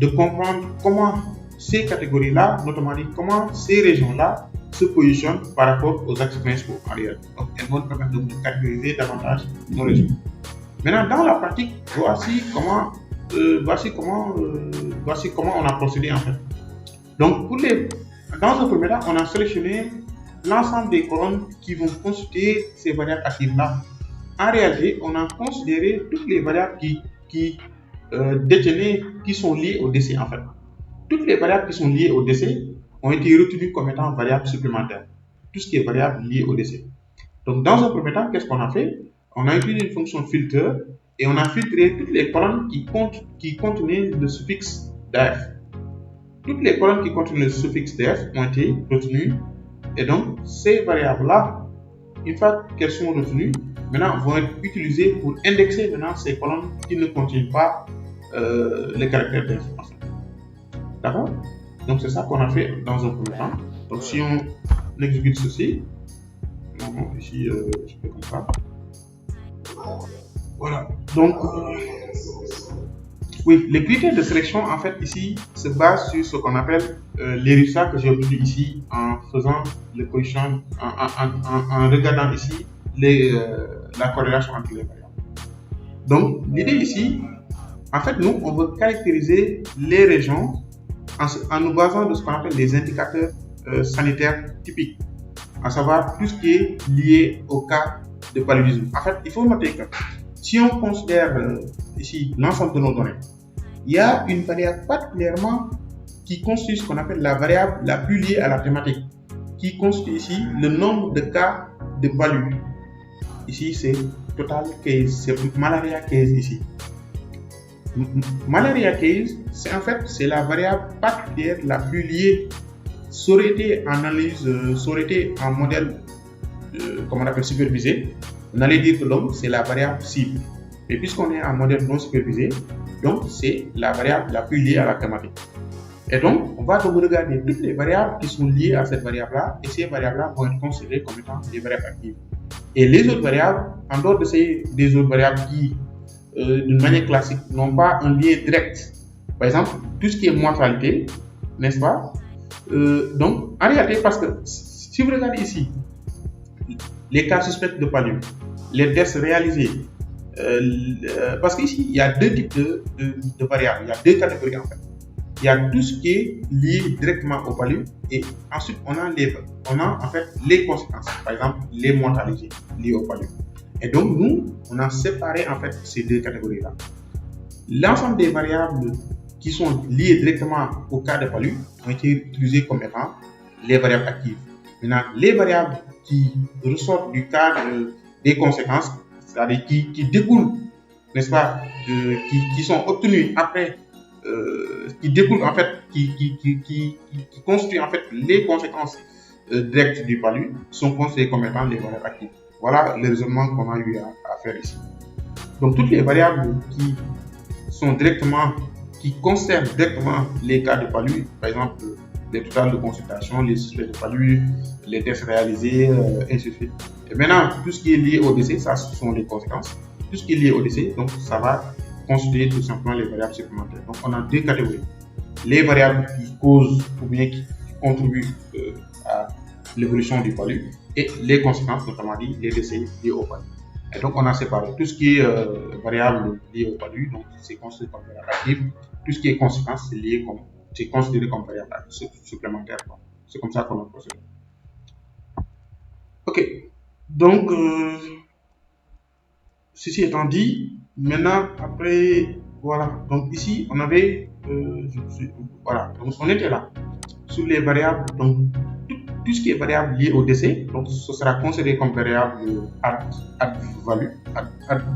de comprendre comment ces catégories-là, notamment comment ces régions-là se positionnent par rapport aux axes principaux en réalité. Donc, elles vont permettre de catégoriser davantage nos régions. Maintenant, dans la pratique, voici comment on a procédé en fait. Donc, dans un premier temps, on a sélectionné l'ensemble des colonnes qui vont constituer ces variables actives-là. En réalité, on a considéré toutes les variables qui sont liées au décès en fait. Toutes les variables qui sont liées au décès ont été retenues comme étant variables supplémentaires. Tout ce qui est variable lié au décès. Donc, dans un premier temps, qu'est-ce qu'on a fait? On a utilisé une fonction filter et on a filtré toutes les colonnes qui contenaient le suffixe d'AF. toutes les colonnes qui contiennent le suffixe def ont été retenues. Et donc, ces variables-là, une fois qu'elles sont retenues, maintenant vont être utilisées pour indexer maintenant ces colonnes qui ne contiennent pas les caractères def. D'accord? Donc, c'est ça qu'on a fait dans un premier temps. Donc, si on exécute ceci, ici, je fais comme ça. Voilà. Donc, oui, les critères de sélection, en fait, ici, se basent sur ce qu'on appelle les résultats que j'ai obtenus ici en faisant les positions, en regardant ici la corrélation entre les variables. Donc, l'idée ici, en fait, nous, on veut caractériser les régions en nous basant de ce qu'on appelle les indicateurs sanitaires typiques, à savoir tout ce qui est lié au cas de paludisme. En fait, il faut noter que si on considère ici l'ensemble de nos données, il y a une variable particulièrement qui constitue ce qu'on appelle la variable la plus liée à la thématique, qui constitue ici le nombre de cas de palu. Ici, c'est total case, c'est malaria case ici. Malaria case, c'est la variable particulière la plus liée. Ça aurait été en analyse, ça aurait été en modèle, comment on appelle, supervisé. On allait dire que l'homme, c'est la variable cible. Et puisqu'on est en modèle non supervisé, donc c'est la variable la plus liée à la thématique. Et donc, on va donc regarder toutes les variables qui sont liées à cette variable-là, et ces variables-là vont être considérées comme étant des variables actives. Et les autres variables, en dehors de des autres variables qui, d'une manière classique, n'ont pas un lien direct. Par exemple, tout ce qui est mortalité, n'est-ce pas? Donc, en réalité, parce que si vous regardez ici, les cas suspects de palu, les tests réalisés, parce qu'ici, il y a deux types de variables, il y a deux catégories en fait. Il y a tout ce qui est lié directement au palu et ensuite on a en fait les conséquences, par exemple les mortalités liées au palu. Et donc nous, on a séparé en fait ces deux catégories-là. L'ensemble des variables qui sont liées directement au cas de palu ont été utilisées comme étant les variables actives. Maintenant, les variables qui ressortent du cadre des conséquences, c'est-à-dire qui découlent, n'est-ce pas, qui sont obtenues après, qui découlent en fait, qui constituent en fait les conséquences directes du palu, sont considérées comme étant les variables actives. Voilà le raisonnement qu'on a eu à faire ici. Donc toutes les variables qui concernent directement les cas de palu, par exemple les totales de consultation, les suspects de palu, les tests réalisés, ainsi de suite. Et maintenant, tout ce qui est lié au décès, ça ce sont les conséquences. Tout ce qui est lié au décès, donc ça va constituer tout simplement les variables supplémentaires. Donc on a deux catégories. Les variables qui causent ou bien qui contribuent à l'évolution du palu et les conséquences, notamment dit les décès liés au palu. Et donc on a séparé tout ce qui est variable liée au palu, donc c'est considéré comme variable active. Tout ce qui est conséquence, c'est considéré comme variable supplémentaire. C'est comme ça qu'on a procédé. Ok, donc ceci étant dit, maintenant après, voilà, donc ici on avait, voilà, donc on était là, sur les variables, donc tout ce qui est variable lié au décès, donc ce sera considéré comme variable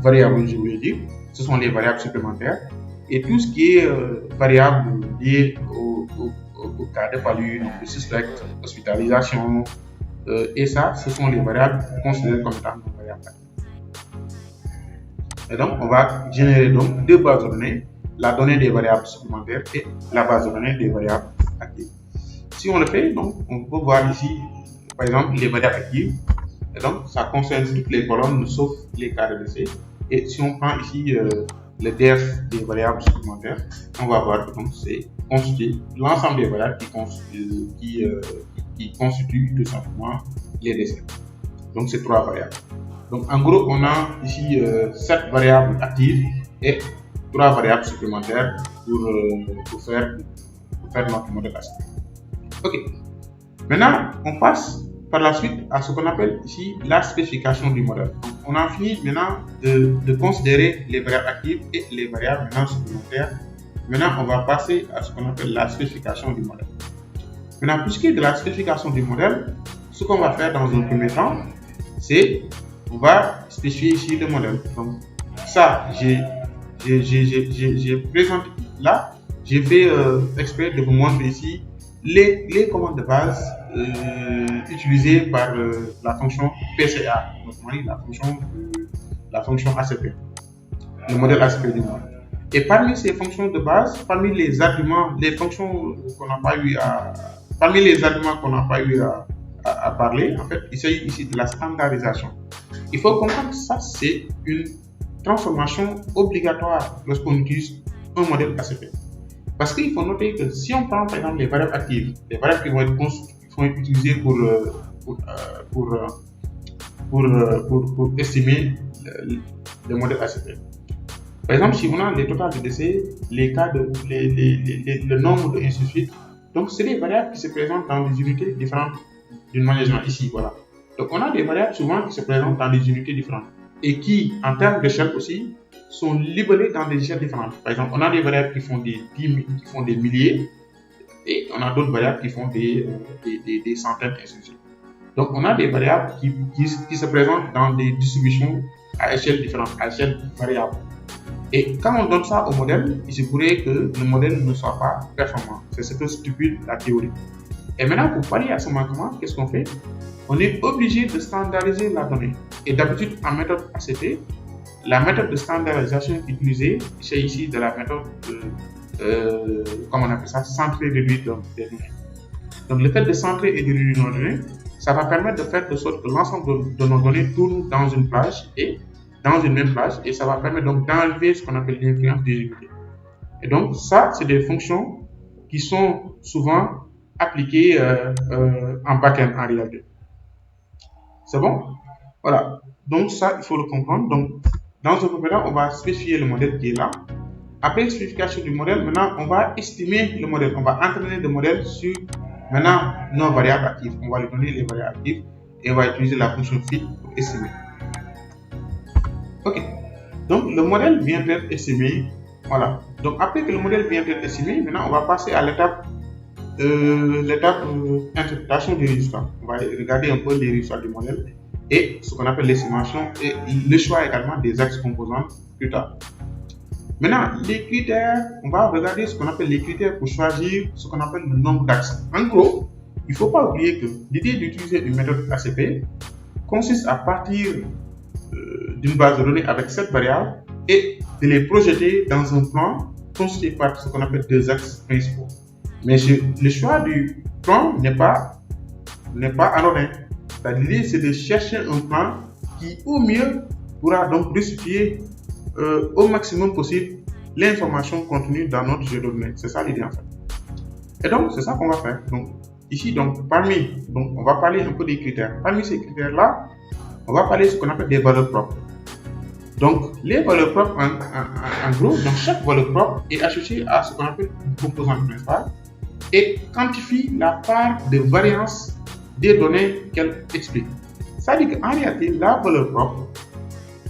variable, je voulais dire, ce sont les variables supplémentaires, et tout ce qui est variable lié au cas de palu, donc le suspect, hospitalisation, et ça, ce sont les variables considérées comme étant des variables actives. Et donc, on va générer donc deux bases de données, la donnée des variables supplémentaires et la base de données des variables actives. Si on le fait, donc, on peut voir ici, par exemple, les variables actives. Et donc, ça concerne toutes les colonnes sauf les cas de décès. Et si on prend ici le def des variables supplémentaires, on va voir que c'est constitué l'ensemble des variables qui constituent tout simplement les décès. Donc, c'est trois variables. Donc, en gros, on a ici 7 variables actives et 3 variables supplémentaires pour faire notre modèle ASCII. Ok. Maintenant, on passe par la suite à ce qu'on appelle ici la spécification du modèle. Donc, on a fini maintenant de considérer les variables actives et les variables maintenant supplémentaires. Maintenant, on va passer à ce qu'on appelle la spécification du modèle. Maintenant, pour ce qui est de la spécification du modèle, ce qu'on va faire dans un premier temps, c'est on va spécifier ici le modèle. Donc, ça, j'ai présenté là, j'ai fait exprès de vous montrer ici les commandes de base utilisées par la fonction PCA, notamment la fonction ACP, le modèle ACP du modèle. Et parmi ces fonctions de base, parmi les arguments, les fonctions qu'on n'a pas eu à, parmi les arguments qu'on n'a pas eu à parler, en fait, il s'agit ici de la standardisation. Il faut comprendre que ça, c'est une transformation obligatoire lorsqu'on utilise un modèle ACP. Parce qu'il faut noter que si on prend par exemple les variables actives, les variables qui vont être utilisées pour estimer le modèle ACP. Par exemple, si on a les totals de décès, les cas de le nombre et ainsi de suite, donc c'est des variables qui se présentent dans des unités différentes d'une manière générale ici, voilà. Donc on a des variables souvent qui se présentent dans des unités différentes et qui, en termes d'échelle aussi, sont libellées dans des échelles différentes. Par exemple, on a des variables qui font des milliers et on a d'autres variables qui font des centaines et ainsi de suite. Donc on a des variables qui se présentent dans des distributions à échelle différente, à échelle variable. Et quand on donne ça au modèle, il se pourrait que le modèle ne soit pas performant. C'est ce que stipule la théorie. Et maintenant, pour pallier à ce manquement, qu'est-ce qu'on fait? On est obligé de standardiser la donnée. Et d'habitude, en méthode ACP, la méthode de standardisation utilisée, c'est ici de la méthode comment on appelle ça, centrée réduit des données. Donc le fait de centrer et de réduire nos données, ça va permettre de faire de sorte que l'ensemble de nos données tourne dans une plage et dans une même plage, et ça va permettre donc d'enlever ce qu'on appelle l'influence des unités. Et donc ça, c'est des fonctions qui sont souvent appliquées en back-end en réalité. C'est bon? Voilà. Donc ça, il faut le comprendre. Donc dans ce premier temps, on va spécifier le modèle qui est là. Après la spécification du modèle, maintenant on va estimer le modèle. On va entraîner le modèle sur maintenant nos variables actives. On va lui donner les variables actives et on va utiliser la fonction fit pour estimer. Ok, donc le modèle vient d'être estimé. Voilà, donc après que le modèle vient d'être estimé, maintenant on va passer à l'étape interprétation des résultats. On va regarder un peu les résultats du modèle et ce qu'on appelle l'estimation et le choix également des axes composants plus tard. Maintenant, les critères, on va regarder ce qu'on appelle les critères pour choisir ce qu'on appelle le nombre d'axes. En gros, il ne faut pas oublier que l'idée d'utiliser une méthode ACP consiste à partir d'une base de données avec 7 variables et de les projeter dans un plan constitué par ce qu'on appelle deux axes principaux. Mais le choix du plan n'est pas anodin. L'idée, c'est de chercher un plan qui, au mieux, pourra donc restituer au maximum possible l'information contenue dans notre jeu de données. C'est ça l'idée en fait. Et donc, c'est ça qu'on va faire. Donc, ici, donc, on va parler un peu des critères. Parmi ces critères-là, on va parler de ce qu'on appelle des valeurs propres. Donc, les valeurs propres, en gros, donc chaque valeur propre est associée à ce qu'on appelle une composante principale et quantifie la part de variance des données qu'elle explique. Ça veut dire qu'en réalité, la valeur propre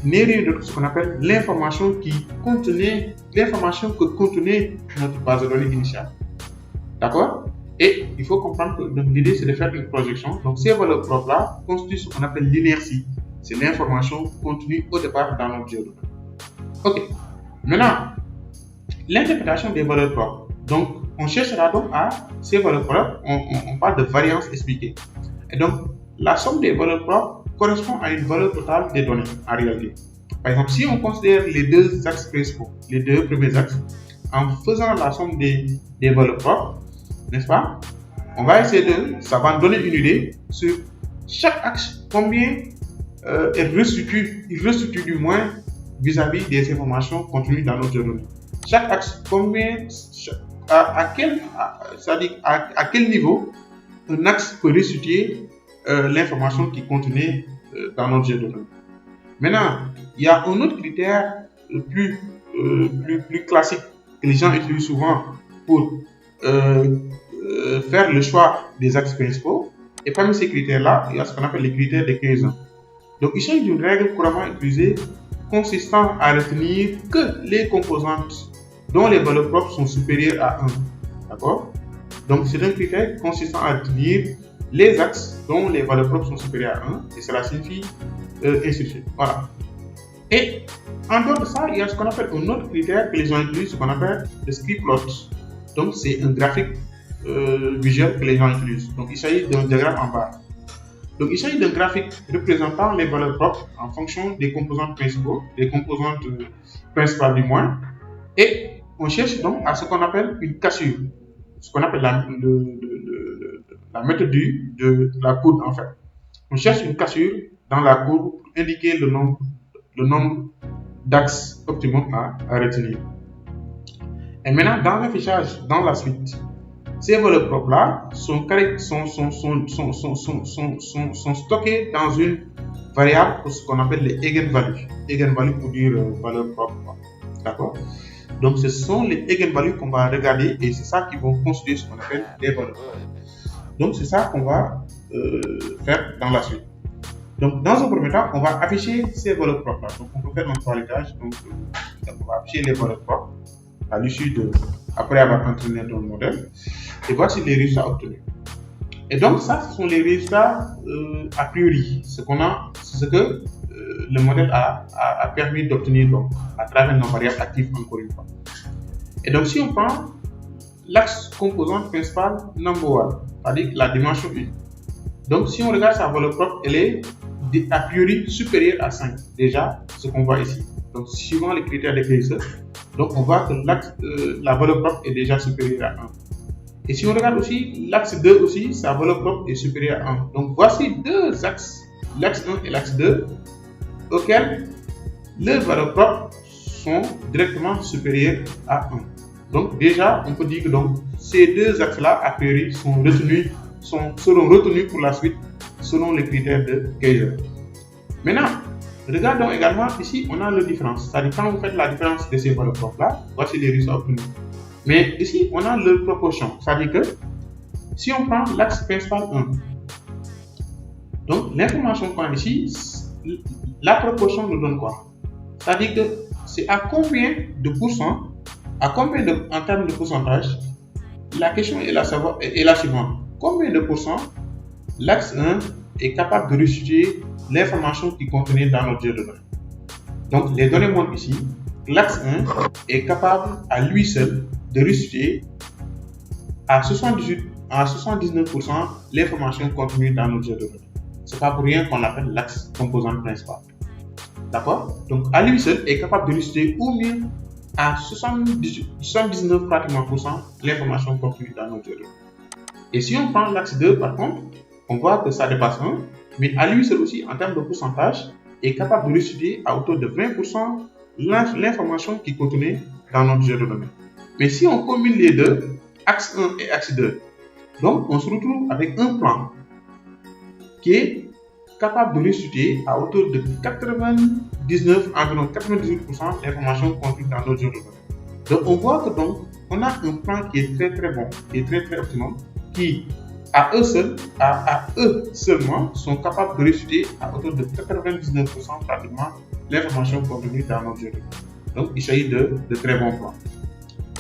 n'est rien d'autre que ce qu'on appelle l'information que contenait notre base de données initiale. D'accord? Et il faut comprendre que l'idée, c'est de faire une projection. Donc, ces valeurs propres-là constituent ce qu'on appelle l'inertie. C'est l'information contenue au départ dans notre jeu de données. Ok. Maintenant, l'interprétation des valeurs propres. Donc, on cherchera donc à ces valeurs propres. On parle de variance expliquée. Et donc, la somme des valeurs propres correspond à une valeur totale des données en réalité. Par exemple, si on considère les deux axes principaux, les deux premiers axes, en faisant la somme des valeurs propres, n'est-ce pas? On va essayer ça va donner une idée sur chaque axe, combien il restitue du moins vis-à-vis des informations contenues dans notre jeu de données. Chaque axe, à quel niveau un axe peut restituer l'information qui est contenue dans notre jeu de données. Maintenant, il y a un autre critère plus classique que les gens utilisent souvent pour faire le choix des axes principaux. Et parmi ces critères-là, il y a ce qu'on appelle les critères de Kaysen. Donc, il s'agit d'une règle couramment utilisée consistant à retenir que les composantes dont les valeurs propres sont supérieures à 1. D'accord? Donc, c'est un critère consistant à retenir les axes dont les valeurs propres sont supérieures à 1, et cela signifie ainsi de suite. Voilà. Et en dehors de ça, il y a ce qu'on appelle un autre critère que les gens utilisent, ce qu'on appelle le script plot. Donc, c'est un graphique visuel que les gens utilisent. Donc, il s'agit d'un diagramme en barre. Donc, il s'agit d'un graphique représentant les valeurs propres en fonction des composantes principaux, des composantes principales du moins. Et on cherche donc à ce qu'on appelle une cassure, ce qu'on appelle la méthode de la courbe en fait. On cherche une cassure dans la courbe pour indiquer le nombre d'axes optimaux à retenir. Et maintenant, dans l'affichage, dans la suite, ces valeurs propres-là sont stockées dans une variable pour ce qu'on appelle les eigenvalues. Eigenvalues pour dire valeurs propres. D'accord? Donc, ce sont les eigenvalues qu'on va regarder et c'est ça qui vont constituer ce qu'on appelle les valeurs propres. Donc, c'est ça qu'on va faire dans la suite. Donc, dans un premier temps, on va afficher ces valeurs propres-là. Donc, on peut faire un toilettage. Donc, on va afficher les valeurs propres à l'issue après avoir entraîné ton modèle. Et voici les résultats obtenus. Et donc, ça, ce sont les résultats a priori, ce que le modèle a permis d'obtenir à travers nos variables actives, encore une fois. Et donc, si on prend l'axe composante principale number one, c'est-à-dire la dimension 1. Donc, si on regarde sa valeur propre, elle est a priori supérieure à 5. Déjà, ce qu'on voit ici. Donc, suivant les critères des Kaiser, donc on voit que la valeur propre est déjà supérieure à 1. Et si on regarde aussi l'axe 2 aussi, sa valeur propre est supérieure à 1. Donc, voici deux axes, l'axe 1 et l'axe 2, auxquels les valeurs propres sont directement supérieures à 1. Donc, déjà, on peut dire que ces deux axes-là, a priori, seront retenus pour la suite selon les critères de Kaiser. Maintenant, regardons également ici, on a la différence. C'est-à-dire, quand vous faites la différence de ces valeurs propres-là, voici les résultats obtenus. Mais ici, on a leur proportion. C'est-à-dire que si on prend l'axe principal 1, donc l'information qu'on a ici, la proportion nous donne quoi? C'est-à-dire que c'est à combien de pourcents, en termes de pourcentage, la question est la suivante. Combien de pourcents l'axe 1 est capable de restituer l'information qui contenait dans l'objet de données? Donc, les données montrent ici que l'axe 1 est capable à lui seul de restituer à 79% l'information contenue dans l'objet de données. Ce n'est pas pour rien qu'on l'appelle l'axe composante principale. D'accord? Donc, à lui seul est capable de restituer au mieux à 79 pratiquement % l'information contenue dans l'objet de données. Et si on prend l'axe 2, par contre, on voit que ça dépasse 1, mais à lui seul aussi, en termes de pourcentage, est capable de restituer à hauteur de 20% l'information qui contenait dans l'objet de données. Mais si on combine les deux, axe 1 et axe 2, donc on se retrouve avec un plan qui est capable de restituer à hauteur de environ 98% l'information contenue dans l'objet de données. Donc on voit que on a un plan qui est très très bon, qui est très très optimum, qui à eux seulement sont capables de restituer à hauteur de 99% pratiquement l'information contenue dans l'objet de données. Donc il s'agit de très bons plans.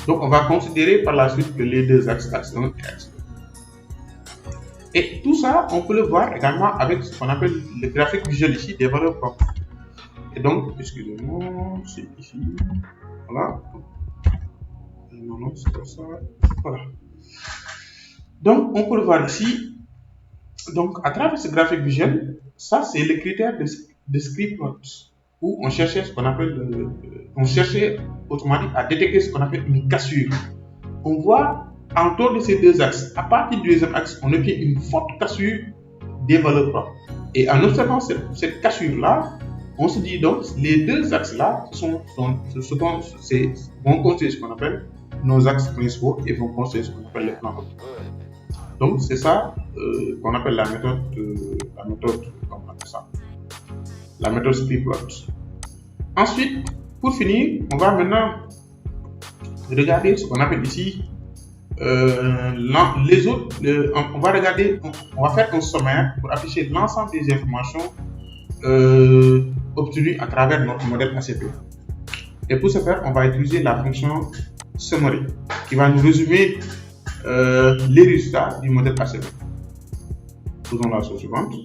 Donc on va considérer par la suite que les deux axes, axe 1 et axe 2. Et tout ça, on peut le voir également avec ce qu'on appelle le graphique visuel ici des valeurs propres. Et donc, excusez-moi, c'est ici. Voilà. Non, c'est comme ça. Voilà. Donc, on peut le voir ici. Donc, à travers ce graphique visuel, ça, c'est le critère de script plot, où on cherchait ce qu'on appelle autrement dit, à détecter ce qu'on appelle une cassure. On voit autour de ces deux axes, à partir du deuxième axe, on obtient une forte cassure des valeurs propres. Et en observant cette cassure-là, on se dit donc les deux axes-là vont constituer ce qu'on appelle nos axes principaux et vont constituer ce qu'on appelle les plans optimaux. Donc c'est ça qu'on appelle la méthode script plot. Ensuite, pour finir, on va maintenant regarder ce qu'on appelle ici les autres. On va faire un sommaire pour afficher l'ensemble des informations obtenues à travers notre modèle ACP. Et pour ce faire, on va utiliser la fonction summary qui va nous résumer les résultats du modèle ACP. Faisons la chose suivante.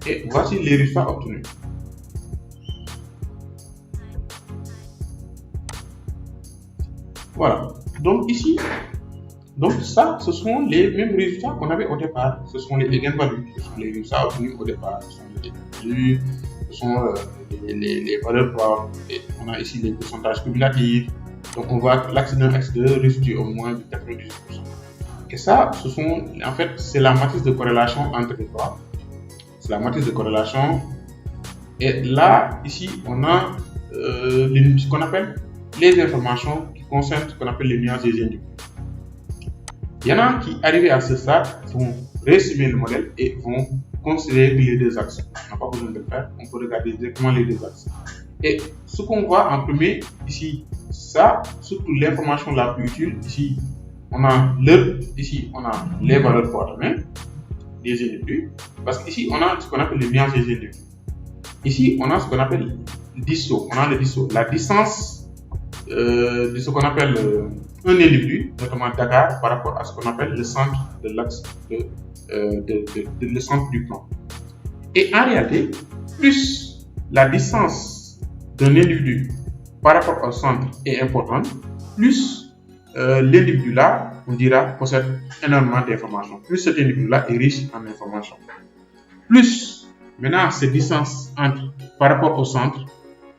Et voici les résultats obtenus. Voilà. Donc ici, ça, ce sont les mêmes résultats qu'on avait au départ. Ce sont les eigenvalues, ce sont les résultats obtenus au départ. Ce sont les eigenvalues, ce sont les valeurs propres. Et on a ici les pourcentages cumulatifs. Donc on voit que l'axe 1, axe 2 restitue au moins de 98%. Et ça, en fait, c'est la matrice de corrélation entre les trois. C'est la matrice de corrélation. Et là, ici, on a ce qu'on appelle les informations qui concernent ce qu'on appelle les nuances des individus. Il y en a qui, arrivés à ce stade, vont résumer le modèle et vont considérer les deux axes. On n'a pas besoin de le faire, on peut regarder directement les deux axes. Et ce qu'on voit en premier, ici, ça, surtout l'information la plus utile, ici, on a les valeurs coordonnées des individus, parce qu'ici, on a ce qu'on appelle les nuances des individus. Ici, on a ce qu'on appelle le disso, la distance de ce qu'on appelle un individu, notamment Dakar, par rapport à ce qu'on appelle le centre de l'axe, le centre du plan. Et en réalité, plus la distance d'un individu par rapport au centre est importante, plus l'individu là, on dira, possède énormément d'informations. Plus cet individu là est riche en informations. Plus maintenant cette distance par rapport au centre,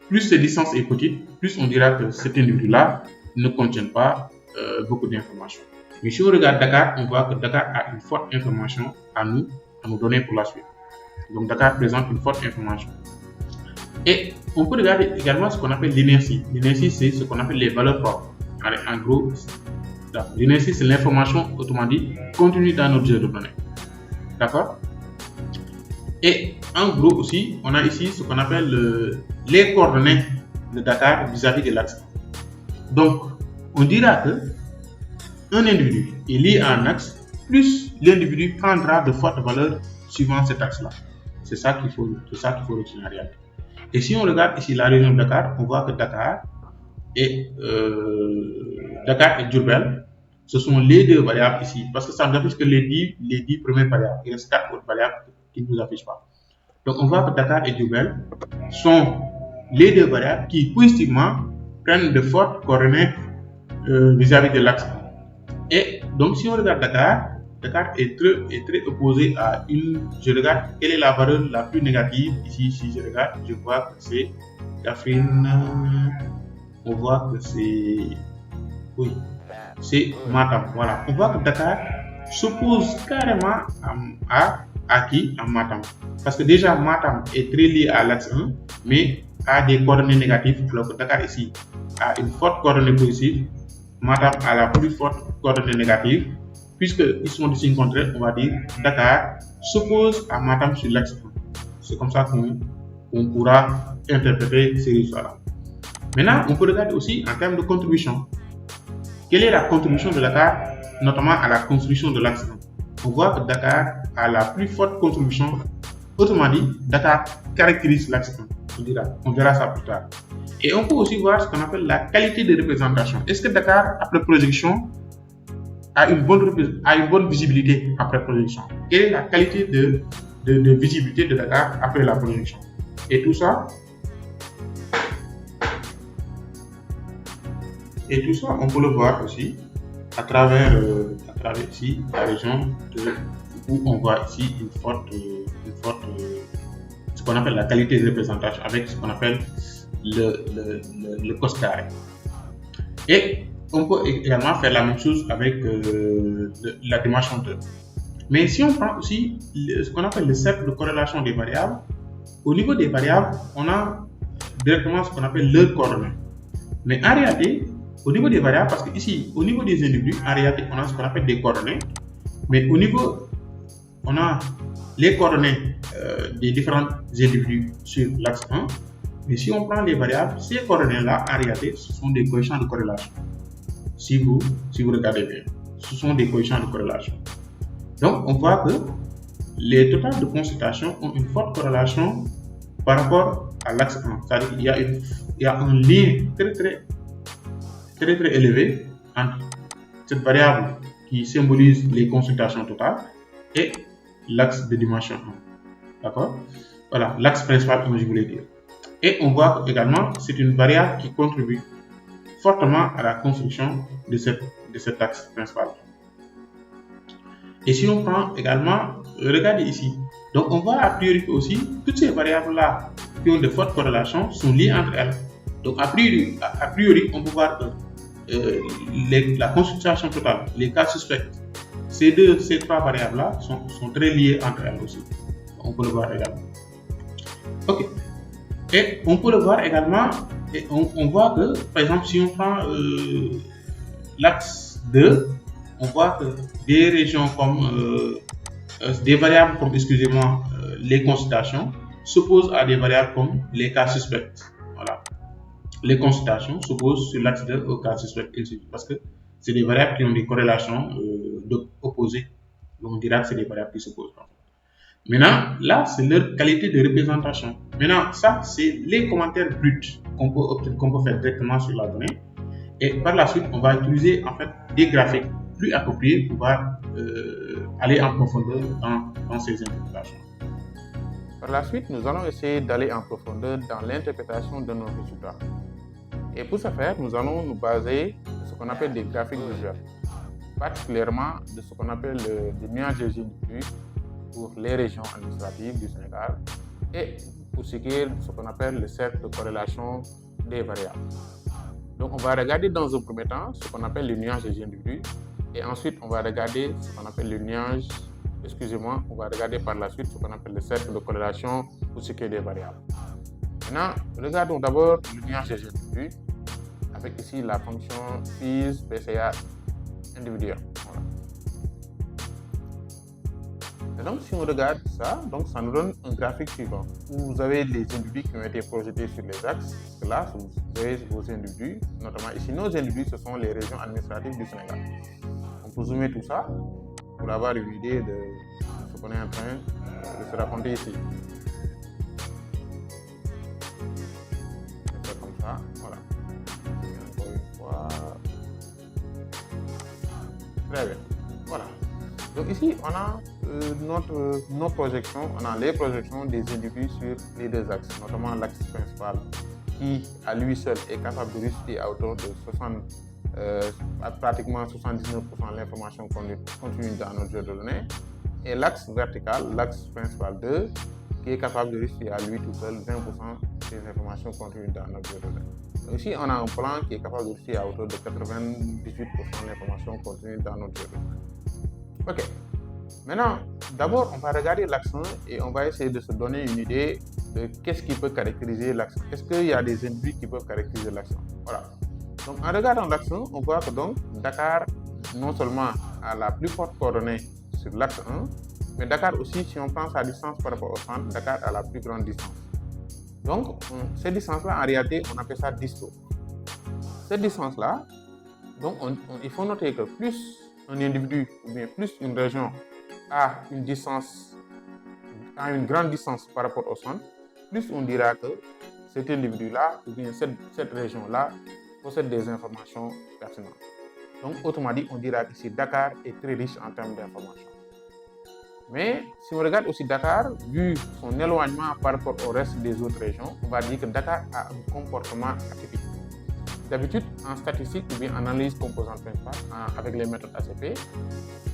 plus cette distance est petite, plus on dira que cet individu là ne contient pas beaucoup d'informations. Mais si on regarde Dakar, on voit que Dakar a une forte information à nous donner pour la suite. Donc Dakar présente une forte information. Et on peut regarder également ce qu'on appelle l'inertie. L'inertie, c'est ce qu'on appelle les valeurs propres. En gros, l'inertie, c'est l'information, autrement dit, contenue dans notre jeu de données. D'accord? Et en gros aussi, on a ici ce qu'on appelle les coordonnées de Dakar vis-à-vis de l'axe. Donc, on dira que un individu est lié à un axe, plus l'individu prendra de fortes valeurs suivant cet axe-là. C'est ça qu'il faut retenir en réalité. Et si on regarde ici la région de Dakar, on voit que Dakar et Diourbel, ce sont les deux variables ici, parce que ça nous affiche que les 10 premières variables. Il reste 4 autres variables qui ne nous affichent pas. Donc on voit que Dakar et Diourbel sont les deux variables qui positivement prennent de fortes coordonnées vis-à-vis de l'axe. Et donc si on regarde Dakar est très opposé à je regarde quelle est la valeur la plus négative. Ici, si je regarde, je vois que c'est Kaffrine. On voit que c'est Matam. Voilà. On voit que Dakar s'oppose carrément à qui? À Matam. Parce que déjà, Matam est très lié à l'axe 1, mais a des coordonnées négatives, alors que Dakar ici a une forte coordonnée positive. Matam a la plus forte coordonnée négative. Puisqu'ils sont de signes contraires, on va dire Dakar s'oppose à Matam sur l'axe 1. C'est comme ça qu'on pourra interpréter ces résultats-là. Maintenant, on peut regarder aussi en termes de contribution. Quelle est la contribution de Dakar, notamment à la construction de l'axe 1? On voit que Dakar a la plus forte contribution. Autrement dit, Dakar caractérise l'axe 1. On verra ça plus tard. Et on peut aussi voir ce qu'on appelle la qualité de représentation. Est-ce que Dakar, après projection, a une bonne visibilité après projection? Quelle est la qualité de visibilité de Dakar après la projection? Et tout ça, on peut le voir aussi à travers ici la région où on voit ici une forte ce qu'on appelle la qualité de représentation avec ce qu'on appelle le cos carré. Et on peut également faire la même chose avec la dimension 2. Mais si on prend aussi ce qu'on appelle le cercle de corrélation des variables, au niveau des variables, on a directement ce qu'on appelle leurs coordonnées. Mais en réalité, au niveau des variables, parce que ici, au niveau des individus, en réalité, on a ce qu'on appelle des coordonnées. Mais au niveau, on a les coordonnées des différents individus sur l'axe 1. Mais si on prend les variables, ces coordonnées-là, en réalité, ce sont des coefficients de corrélation. Si vous regardez bien, ce sont des coefficients de corrélation. Donc, on voit que les totales de consultation ont une forte corrélation par rapport à l'axe 1. C'est-à-dire qu'il y a un lien très élevé entre cette variable qui symbolise les consultations totales et l'axe de dimension 1. D'accord? Voilà, l'axe principal, comme je voulais dire. Et on voit également que c'est une variable qui contribue fortement à la construction de cet axe principal. Et si on prend également, regardez ici, donc on voit a priori que aussi toutes ces variables-là qui ont de fortes corrélations sont liées entre elles. Donc a priori on peut voir que la concentration totale, les cas suspects, ces trois variables-là sont très liées entre elles aussi. On peut le voir également. Ok. Et on peut le voir également, et on voit que, par exemple, si on prend l'axe 2, on voit que des régions comme, des variables comme, excusez-moi, les concentrations s'opposent à des variables comme les cas suspects. Voilà. Les concentrations s'opposent sur l'axe 2 aux cas suspects, parce que c'est des variables qui ont des corrélations opposées. Donc on dira que c'est des variables qui s'opposent. Maintenant, là, c'est leur qualité de représentation. Maintenant, ça, c'est les commentaires bruts qu'on peut faire directement sur la donnée. Et par la suite, on va utiliser en fait des graphiques plus appropriés pour pouvoir aller en profondeur dans ces interprétations. Par la suite, nous allons essayer d'aller en profondeur dans l'interprétation de nos résultats. Et pour ce faire, nous allons nous baser sur ce qu'on appelle des graphiques visuels, particulièrement de ce qu'on appelle des nuages géométriques pour les régions administratives du Sénégal et pour ce qui est ce qu'on appelle le cercle de corrélation des variables. Donc on va regarder dans un premier temps ce qu'on appelle le nuage des individus et ensuite on va regarder ce qu'on appelle le nuage, on va regarder par la suite ce qu'on appelle le cercle de corrélation pour ce qui est des variables. Maintenant, regardons d'abord le nuage des individus avec ici la fonction FIS PCA individuel. Voilà. Et donc, si on regarde ça, donc ça nous donne un graphique suivant où vous avez les individus qui ont été projetés sur les axes. Là, vous avez vos individus, notamment ici, nos individus, ce sont les régions administratives du Sénégal. On peut zoomer tout ça pour avoir une idée de ce qu'on est en train de se raconter ici. On fait comme ça, voilà. Encore une fois. Très bien, voilà. Donc ici, on a nos projections, on a les projections des individus sur les deux axes, notamment l'axe principal qui à lui seul est capable de restituer à hauteur de pratiquement 79% de l'information contenue dans notre jeu de données, et l'axe vertical, l'axe principal 2, qui est capable de restituer à lui tout seul 20% des informations contenues dans notre jeu de données. Donc ici, on a un plan qui est capable de restituer à hauteur de 98% de l'information contenue dans notre jeu de données. Ok. Maintenant, d'abord, on va regarder l'axe 1 et on va essayer de se donner une idée de qu'est-ce qui peut caractériser l'axe 1. Est-ce qu'il y a des individus qui peuvent caractériser l'axe 1? Voilà. Donc, en regardant l'axe 1, on voit que donc Dakar, non seulement a la plus forte coordonnée sur l'axe 1, mais Dakar aussi, si on prend sa distance par rapport au centre, Dakar a la plus grande distance. Donc, cette distance-là, en réalité, on appelle ça disto. Cette distance-là, donc, il faut noter que plus un individu ou bien plus une région a une grande distance par rapport au centre, plus on dira que cet individu-là ou bien cette région-là possède des informations pertinentes. Donc, autrement dit, on dira que Dakar est très riche en termes d'informations. Mais si on regarde aussi Dakar, vu son éloignement par rapport au reste des autres régions, on va dire que Dakar a un comportement atypique. D'habitude, en statistique ou bien en analyse composante principale avec les méthodes ACP,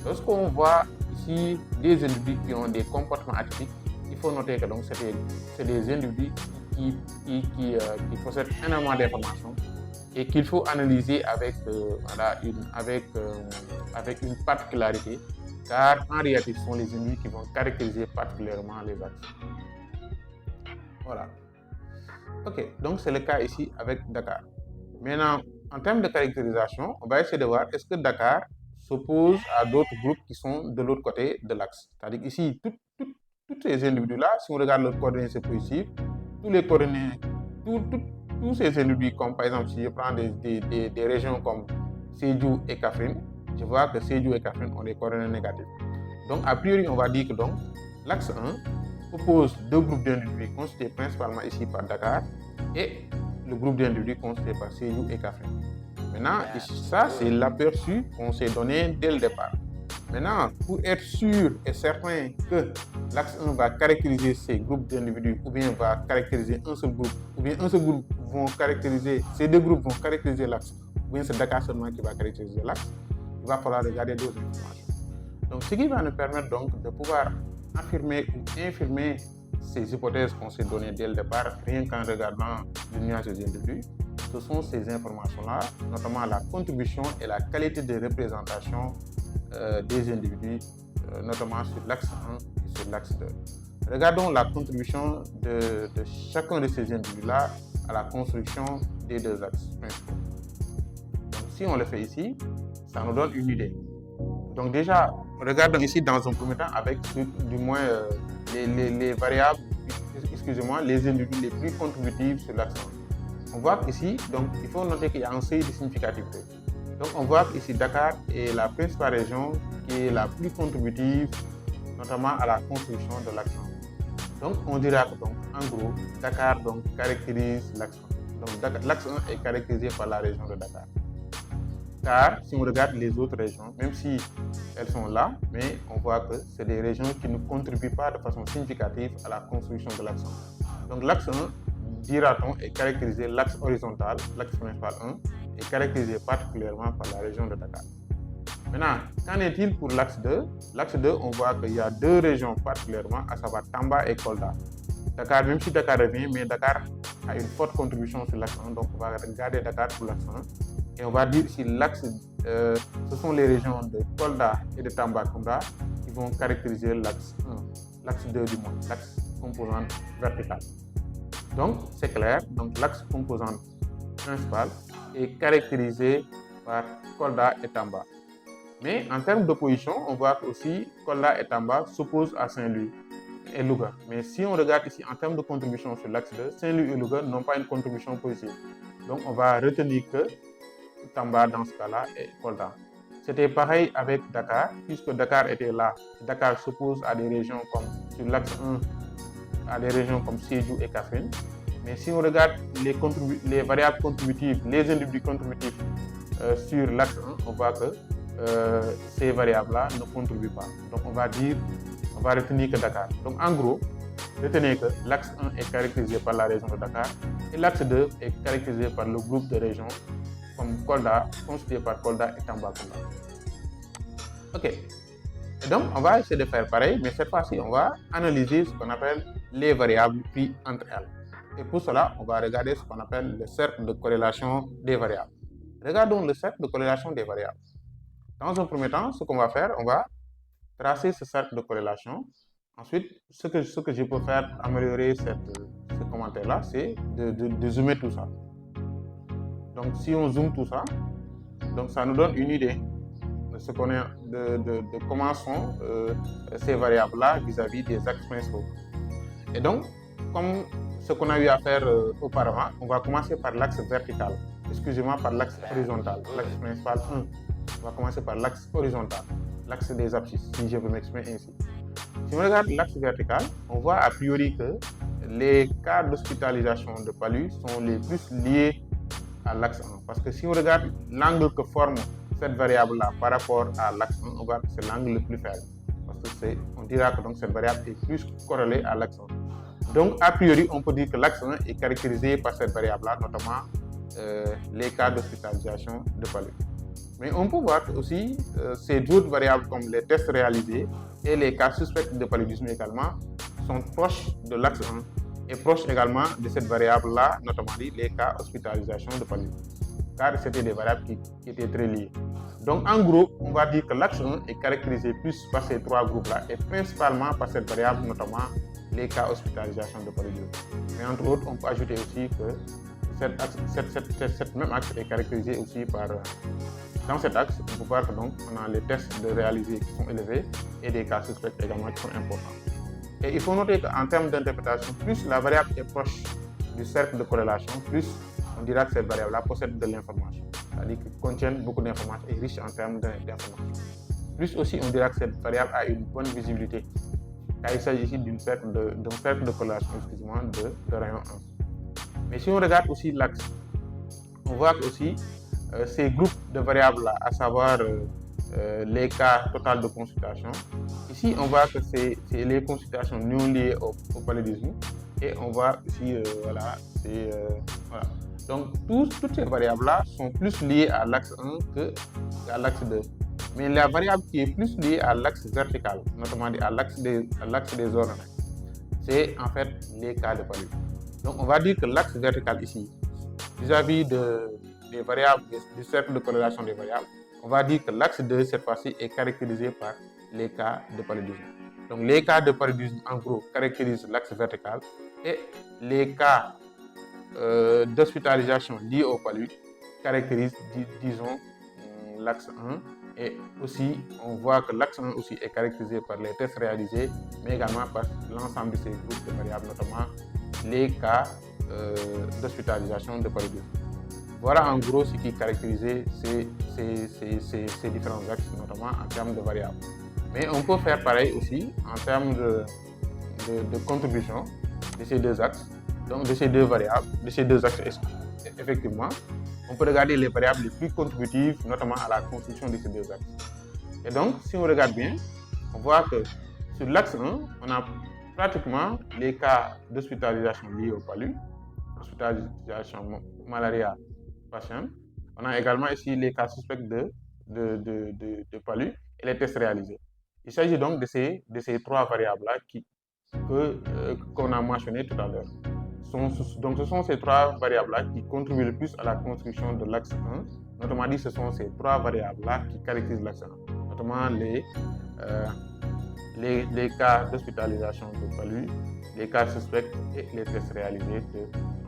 lorsqu'on voit ici des individus qui ont des comportements atypiques, il faut noter que donc c'est des individus qui possèdent énormément d'informations et qu'il faut analyser avec une particularité, car en réalité, ce sont les individus qui vont caractériser particulièrement les axes. Voilà. Ok, donc c'est le cas ici avec Dakar. Maintenant, en termes de caractérisation, on va essayer de voir est-ce que Dakar s'oppose à d'autres groupes qui sont de l'autre côté de l'axe. C'est-à-dire ici, tous ces individus-là, si on regarde leurs coordonnées positives, tous ces individus, comme par exemple, si je prends des régions comme Sédhiou et Kaffrine, je vois que Sédhiou et Kaffrine ont des coordonnées négatives. Donc, a priori, on va dire que donc l'axe 1 oppose deux groupes d'individus constitués principalement ici par Dakar et le groupe d'individus constitué par Sédhiou et Kaffrine. Maintenant, ça, c'est l'aperçu qu'on s'est donné dès le départ. Maintenant, pour être sûr et certain que l'axe 1 va caractériser ces groupes d'individus ou bien va caractériser un seul groupe, ou bien un seul groupe vont caractériser, ces deux groupes vont caractériser l'axe, ou bien c'est Dakar seulement qui va caractériser l'axe, il va falloir regarder d'autres informations. Donc, ce qui va nous permettre donc de pouvoir affirmer ou infirmer ces hypothèses qu'on s'est données dès le départ, rien qu'en regardant le nuage des individus, ce sont ces informations-là, notamment la contribution et la qualité de représentation des individus, notamment sur l'axe 1 et sur l'axe 2. Regardons la contribution de chacun de ces individus-là à la construction des deux axes principaux. Donc, si on le fait ici, ça nous donne une idée. Donc déjà, regardons ici dans un premier temps avec du moins les variables, excusez-moi, les individus les plus contributifs sur l'axe 1. On voit qu'ici, donc il faut noter qu'il y a un seuil de significativité. Donc on voit qu'ici Dakar est la principale région qui est la plus contributive, notamment à la construction de l'axe 1. Donc on dira que donc en gros, Dakar donc caractérise l'axe 1. Donc l'axe 1 est caractérisé par la région de Dakar. Car si on regarde les autres régions, même si elles sont là, mais on voit que c'est des régions qui ne contribuent pas de façon significative à la construction de l'axe 1. Donc l'axe 1, dira-t-on, est caractérisé, l'axe horizontal, l'axe principal 1, est caractérisé particulièrement par la région de Dakar. Maintenant, qu'en est-il pour l'axe 2? L'axe 2, on voit qu'il y a deux régions particulièrement, à savoir Tamba et Kolda. Dakar, même si Dakar revient, mais Dakar a une forte contribution sur l'axe 1, donc on va garder Dakar pour l'axe 1. Et on va dire si l'axe, ce sont les régions de Kolda et de Tambacounda qui vont caractériser l'axe 1, l'axe 2 du moins, l'axe composante verticale. Donc c'est clair, donc l'axe composante principale est caractérisé par Kolda et Tamba. Mais en termes d'opposition, on voit aussi Kolda et Tamba s'opposent à Saint-Louis et Louga. Mais si on regarde ici en termes de contribution sur l'axe 2, Saint-Louis et Louga n'ont pas une contribution positive. Donc on va retenir que Tamba dans ce cas-là et Kolda. C'était pareil avec Dakar, puisque Dakar était là. Dakar s'oppose à des régions comme sur l'axe 1, à des régions comme Sédhiou et Kaffrine. Mais si on regarde les variables contributives, les individus contributifs sur l'axe 1, on voit que ces variables-là ne contribuent pas. Donc on va retenir que Dakar. Donc en gros, retenez que l'axe 1 est caractérisé par la région de Dakar et l'axe 2 est caractérisé par le groupe de régions comme Kolda, constitué par Kolda et Tambacounda. Ok. Et donc, on va essayer de faire pareil, mais cette fois-ci, on va analyser ce qu'on appelle les variables prises entre elles. Et pour cela, on va regarder ce qu'on appelle le cercle de corrélation des variables. Regardons le cercle de corrélation des variables. Dans un premier temps, ce qu'on va faire, on va tracer ce cercle de corrélation. Ensuite, ce que je peux faire pour améliorer ce commentaire-là, c'est de zoomer tout ça. Donc, si on zoome tout ça, donc ça nous donne une idée de ce qu'on est, de comment sont ces variables-là vis-à-vis des axes principaux. Et donc, comme ce qu'on a eu à faire auparavant, on va commencer par l'axe vertical. Excusez-moi, par l'axe horizontal, l'axe principal 1. On va commencer par l'axe horizontal, l'axe des abscisses, si je peux m'exprimer ainsi. Si on regarde l'axe vertical, on voit a priori que les cas d'hospitalisation de palud sont les plus liés à l'axe 1. Parce que si on regarde l'angle que forme cette variable-là par rapport à l'axe 1, on voit que c'est l'angle le plus faible. Parce que on dira que donc, cette variable est plus corrélée à l'axe 1. Donc, a priori, on peut dire que l'axe 1 est caractérisé par cette variable-là, notamment les cas d'hospitalisation de palud. Mais on peut voir aussi ces d'autres variables comme les tests réalisés et les cas suspects de paludisme également sont proches de l'axe 1 et proches également de cette variable-là, notamment les cas hospitalisation de palud. Car c'était des variables qui étaient très liées. Donc en gros, on va dire que l'axe 1 est caractérisé plus par ces trois groupes-là et principalement par cette variable, notamment les cas hospitalisation de paludisme. Mais entre autres, on peut ajouter aussi que cette même axe est caractérisé aussi par... Dans cet axe, on peut voir que donc on a les tests de réalisés qui sont élevés et des cas suspects également qui sont importants. Et il faut noter qu'en termes d'interprétation, plus la variable est proche du cercle de corrélation, plus on dira que cette variable-là possède de l'information, c'est-à-dire qu'elle contient beaucoup d'informations et riche en termes d'informations. Plus aussi, on dira que cette variable a une bonne visibilité, car il s'agit ici d'un cercle de corrélation, excusez-moi, de rayon 1. Mais si on regarde aussi l'axe, on voit aussi ces groupes de variables-là, à savoir les cas total de consultation. Ici, on voit que c'est les consultations non liées au paludisme. Et on voit ici, voilà, voilà. Donc, toutes ces variables-là sont plus liées à l'axe 1 qu'à l'axe 2. Mais la variable qui est plus liée à l'axe vertical, notamment à l'axe des ordonnées, c'est en fait les cas de palu. Donc, on va dire que l'axe vertical ici, vis-à-vis des variables, du cercle de corrélation des variables, on va dire que l'axe 2, cette fois-ci, est caractérisé par les cas de paludisme. Donc, les cas de paludisme, en gros, caractérisent l'axe vertical et les cas d'hospitalisation liés au palud caractérisent, disons, l'axe 1. Et aussi, on voit que l'axe 1 aussi est caractérisé par les tests réalisés, mais également par l'ensemble de ces groupes de variables, notamment les cas d'hospitalisation de paludisme. Voilà en gros ce qui caractérisait ces différents axes, notamment en termes de variables. Mais on peut faire pareil aussi en termes de contribution de ces deux axes, donc de ces deux variables, de ces deux axes. Effectivement, on peut regarder les variables les plus contributives, notamment à la construction de ces deux axes. Et donc, si on regarde bien, on voit que sur l'axe 1, on a pratiquement les cas d'hospitalisation liés au palu, hospitalisation malaria patient. On a également ici les cas suspects de palu et les tests réalisés. Il s'agit donc de ces trois variables-là qu'on a mentionnées tout à l'heure. Donc ce sont ces trois variables-là qui contribuent le plus à la construction de l'axe 1. Notamment dit, ce sont ces trois variables-là qui caractérisent l'axe 1. Notamment les cas d'hospitalisation de palu, les cas suspects et les tests réalisés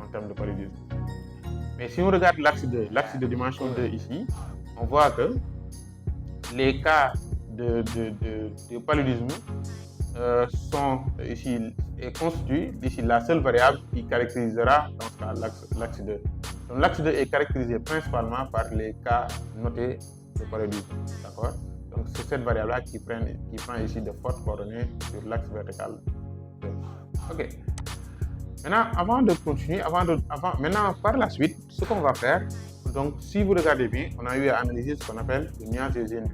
en termes de paludisme. Mais si on regarde l'axe de dimension 2 ici, on voit que les cas de paludisme sont ici et constituent ici la seule variable qui caractérisera dans ce cas l'axe 2. Donc l'axe 2 est caractérisé principalement par les cas notés de paludisme. D'accord? Donc c'est cette variable-là qui prend ici de fortes coordonnées sur l'axe vertical 2. Ok. Maintenant, avant de continuer, maintenant par la suite, ce qu'on va faire, donc si vous regardez bien, on a eu à analyser ce qu'on appelle le nuage gégien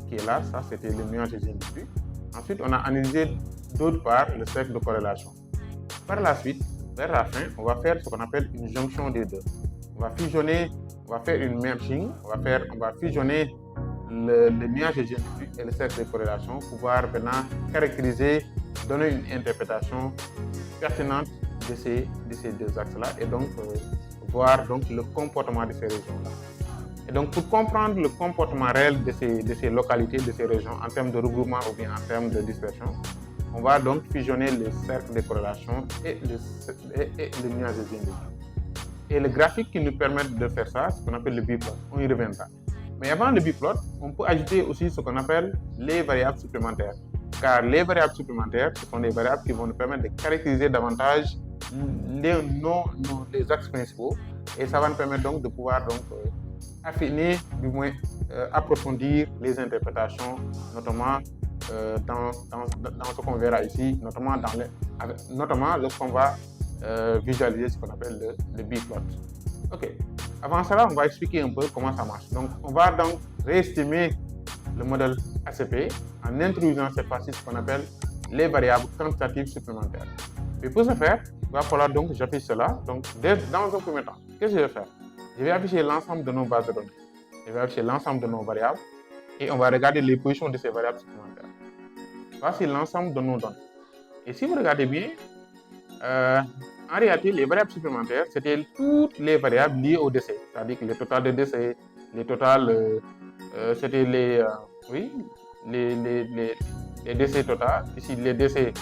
qui est là, ça c'était le nuage gégien du but. Ensuite, on a analysé d'autre part le cercle de corrélation. Par la suite, vers la fin, on va faire ce qu'on appelle une jonction des deux. On va fusionner, on va faire une merging, on va fusionner le nuage gégien du but et le cercle de corrélation pour pouvoir maintenant caractériser, donner une interprétation pertinente de ces deux axes-là et donc voir donc le comportement de ces régions-là. Et donc pour comprendre le comportement réel de ces localités, de ces régions en termes de regroupement ou bien en termes de dispersion, on va donc fusionner le cercle de corrélation et le nuage gégien du but. Et le graphique qui nous permet de faire ça, c'est ce qu'on appelle le biplot. On y reviendra. Mais avant le biplot, on peut ajouter aussi ce qu'on appelle les variables supplémentaires. Car les variables supplémentaires, ce sont des variables qui vont nous permettre de caractériser davantage les axes principaux. Et ça va nous permettre donc de pouvoir affiner, du moins approfondir les interprétations, notamment dans ce qu'on verra ici, notamment lorsqu'on va visualiser ce qu'on appelle le biplot. Ok. Avant cela, on va expliquer un peu comment ça marche. Donc, on va donc réestimer le modèle ACP en introduisant cette fois-ci ce qu'on appelle les variables quantitatives supplémentaires. Et pour ce faire, il va falloir donc que j'affiche cela. Donc, dans un premier temps, qu'est-ce que je vais faire? Je vais afficher l'ensemble de nos bases de données. Je vais afficher l'ensemble de nos variables et on va regarder les positions de ces variables supplémentaires. Voici l'ensemble de nos données. Et si vous regardez bien, en réalité, les variables supplémentaires, c'était toutes les variables liées au décès. C'est-à-dire que le total de décès, c'était les décès totaux. Ici, les décès,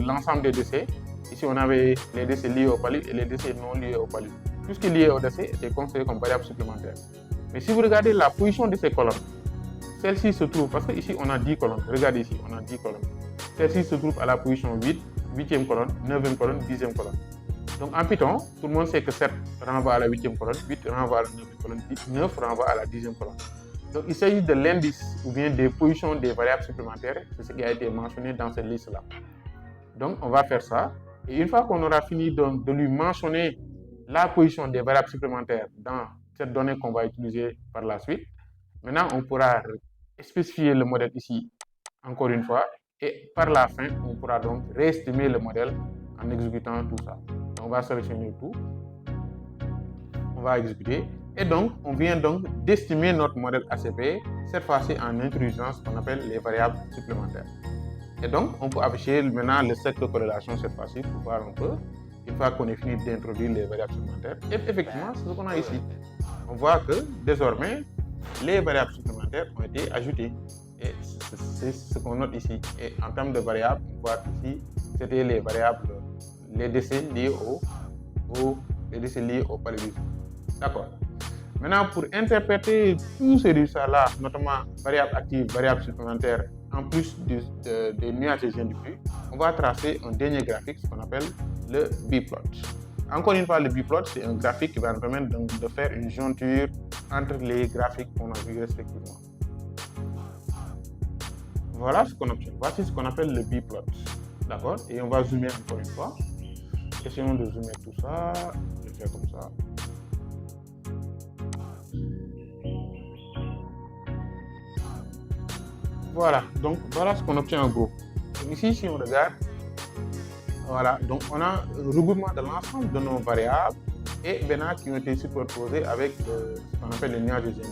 l'ensemble des décès. Ici, on avait les décès liés au palu et les décès non liés au palu. Tout ce qui est lié au décès était considéré comme variable supplémentaire. Mais si vous regardez la position de ces colonnes, celle-ci se trouve, parce qu'ici, on a 10 colonnes. Regardez ici, on a 10 colonnes. Celle-ci se trouve à la position 8, 8e colonne, 9e colonne, 10e colonne. Donc en Python, tout le monde sait que 7 renvoie à la 8e colonne, 8 renvoie à la 9e colonne, 9 renvoie à la 10e colonne. Donc il s'agit de l'indice ou bien des positions des variables supplémentaires, c'est ce qui a été mentionné dans cette liste-là. Donc on va faire ça. Et une fois qu'on aura fini de lui mentionner la position des variables supplémentaires dans cette donnée qu'on va utiliser par la suite, maintenant on pourra spécifier le modèle ici, encore une fois, Et par la fin, on pourra donc réestimer le modèle en exécutant tout ça. Donc, on va sélectionner tout. On va exécuter. Et donc, on vient donc d'estimer notre modèle ACP, cette fois-ci en introduisant ce qu'on appelle les variables supplémentaires. Et donc, on peut afficher maintenant le cercle de corrélation cette fois-ci pour voir un peu, une fois qu'on est fini d'introduire les variables supplémentaires. Et effectivement, c'est ce qu'on a ici. On voit que désormais, les variables supplémentaires ont été ajoutées. Et c'est ce qu'on note ici. Et en termes de variables, on voit ici, c'était les variables, les décès liés au paludisme. D'accord. Maintenant, pour interpréter tous ces résultats-là, notamment variables actives, variables supplémentaires, en plus des nuages du flux, on va tracer un dernier graphique, ce qu'on appelle le biplot. Encore une fois, le biplot, c'est un graphique qui va nous permettre de faire une jointure entre les graphiques qu'on a vus respectivement. Voilà ce qu'on obtient. Voici ce qu'on appelle le biplot. D'accord? Et on va zoomer encore une fois. Essayons de zoomer tout ça. Je vais faire comme ça. Voilà, donc voilà ce qu'on obtient en gros. Donc ici, si on regarde, voilà, donc on a un regroupement de l'ensemble de nos variables et maintenant qui ont été superposées avec ce qu'on appelle le nuage de Gini.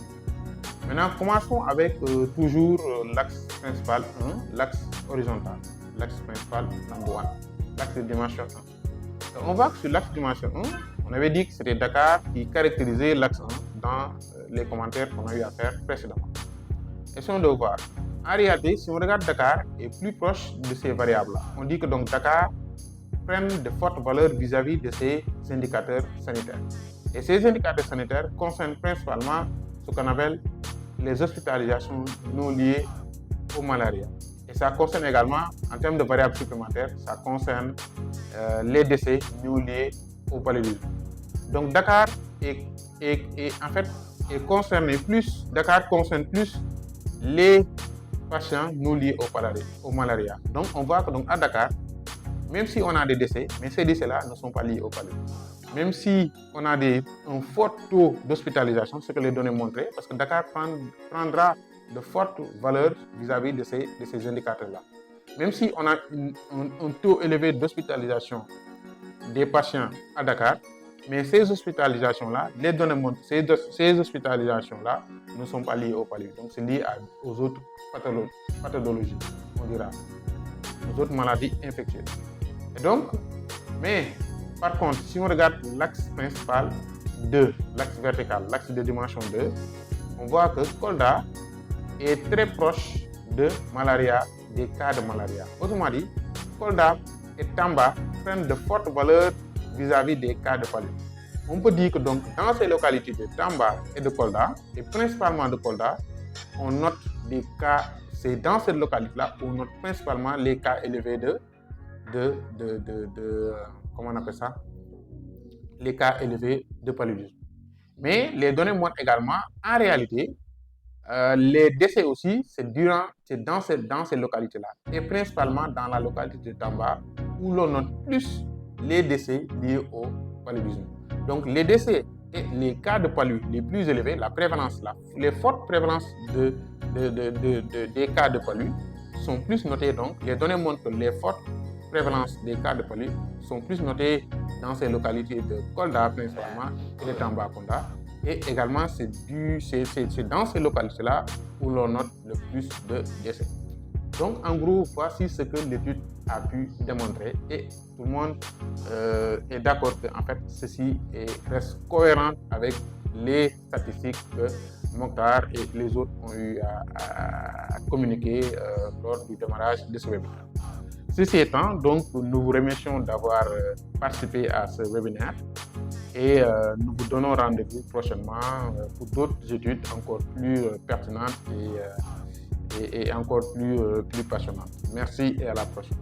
Maintenant, commençons avec toujours l'axe principal 1, l'axe horizontal, l'axe principal number 1, l'axe de dimension 1. Donc, on voit que sur l'axe dimension 1, on avait dit que c'était Dakar qui caractérisait l'axe 1 dans les commentaires qu'on a eu à faire précédemment. Essayons de voir. En réalité, si on regarde Dakar est plus proche de ces variables-là. On dit que donc Dakar prennent de fortes valeurs vis-à-vis de ces indicateurs sanitaires. Et ces indicateurs sanitaires concernent principalement ce qu'on appelle les hospitalisations non liées au malaria. Et ça concerne également, en termes de variables supplémentaires, ça concerne les décès non liés au paludisme. Donc Dakar Dakar concerne plus les patients non liés au malaria. Donc on voit que donc à Dakar, même si on a des décès, mais ces décès-là ne sont pas liés au paludisme. Même si on a un fort taux d'hospitalisation, ce que les données montraient, parce que Dakar prendra de fortes valeurs vis-à-vis de ces indicateurs-là. Même si on a un taux élevé d'hospitalisation des patients à Dakar, mais ces hospitalisations-là, les données montrent que ces hospitalisations-là ne sont pas liées au paludisme. Donc c'est lié aux autres pathologies, on dira, aux autres maladies infectieuses. Et donc, mais par contre, si on regarde l'axe principal 2, l'axe vertical, l'axe de dimension 2, on voit que Kolda est très proche de malaria, des cas de malaria. Autrement dit, Kolda et Tamba prennent de fortes valeurs vis-à-vis des cas de paludisme. On peut dire que donc dans ces localités de Tamba et de Kolda, et principalement de Kolda, on note des cas, c'est dans cette localité-là où on note principalement les cas élevés comment on appelle ça, les cas élevés de paludisme. Mais les données montrent également, en réalité, les décès aussi, c'est dans ces localités-là. Et principalement dans la localité de Tamba, où l'on note plus les décès liés au paludisme. Donc les décès et les cas de palu les plus élevés, la prévalence, les fortes prévalences des cas de palu sont plus notées. Donc les données montrent que les fortes prévalences des cas de palu sont plus notées dans ces localités de Kolda principalement et de Tambacounda. Et également, c'est dans ces localités-là où l'on note le plus de décès. Donc, en gros, voici ce que l'étude a pu démontrer et tout le monde est d'accord qu'en fait, ceci reste cohérent avec les statistiques que Mokhtar et les autres ont eu à communiquer lors du démarrage de ce webinaire. Ceci étant, donc, nous vous remercions d'avoir participé à ce webinaire et nous vous donnons rendez-vous prochainement pour d'autres études encore plus pertinentes et encore plus passionnantes. Merci et à la prochaine.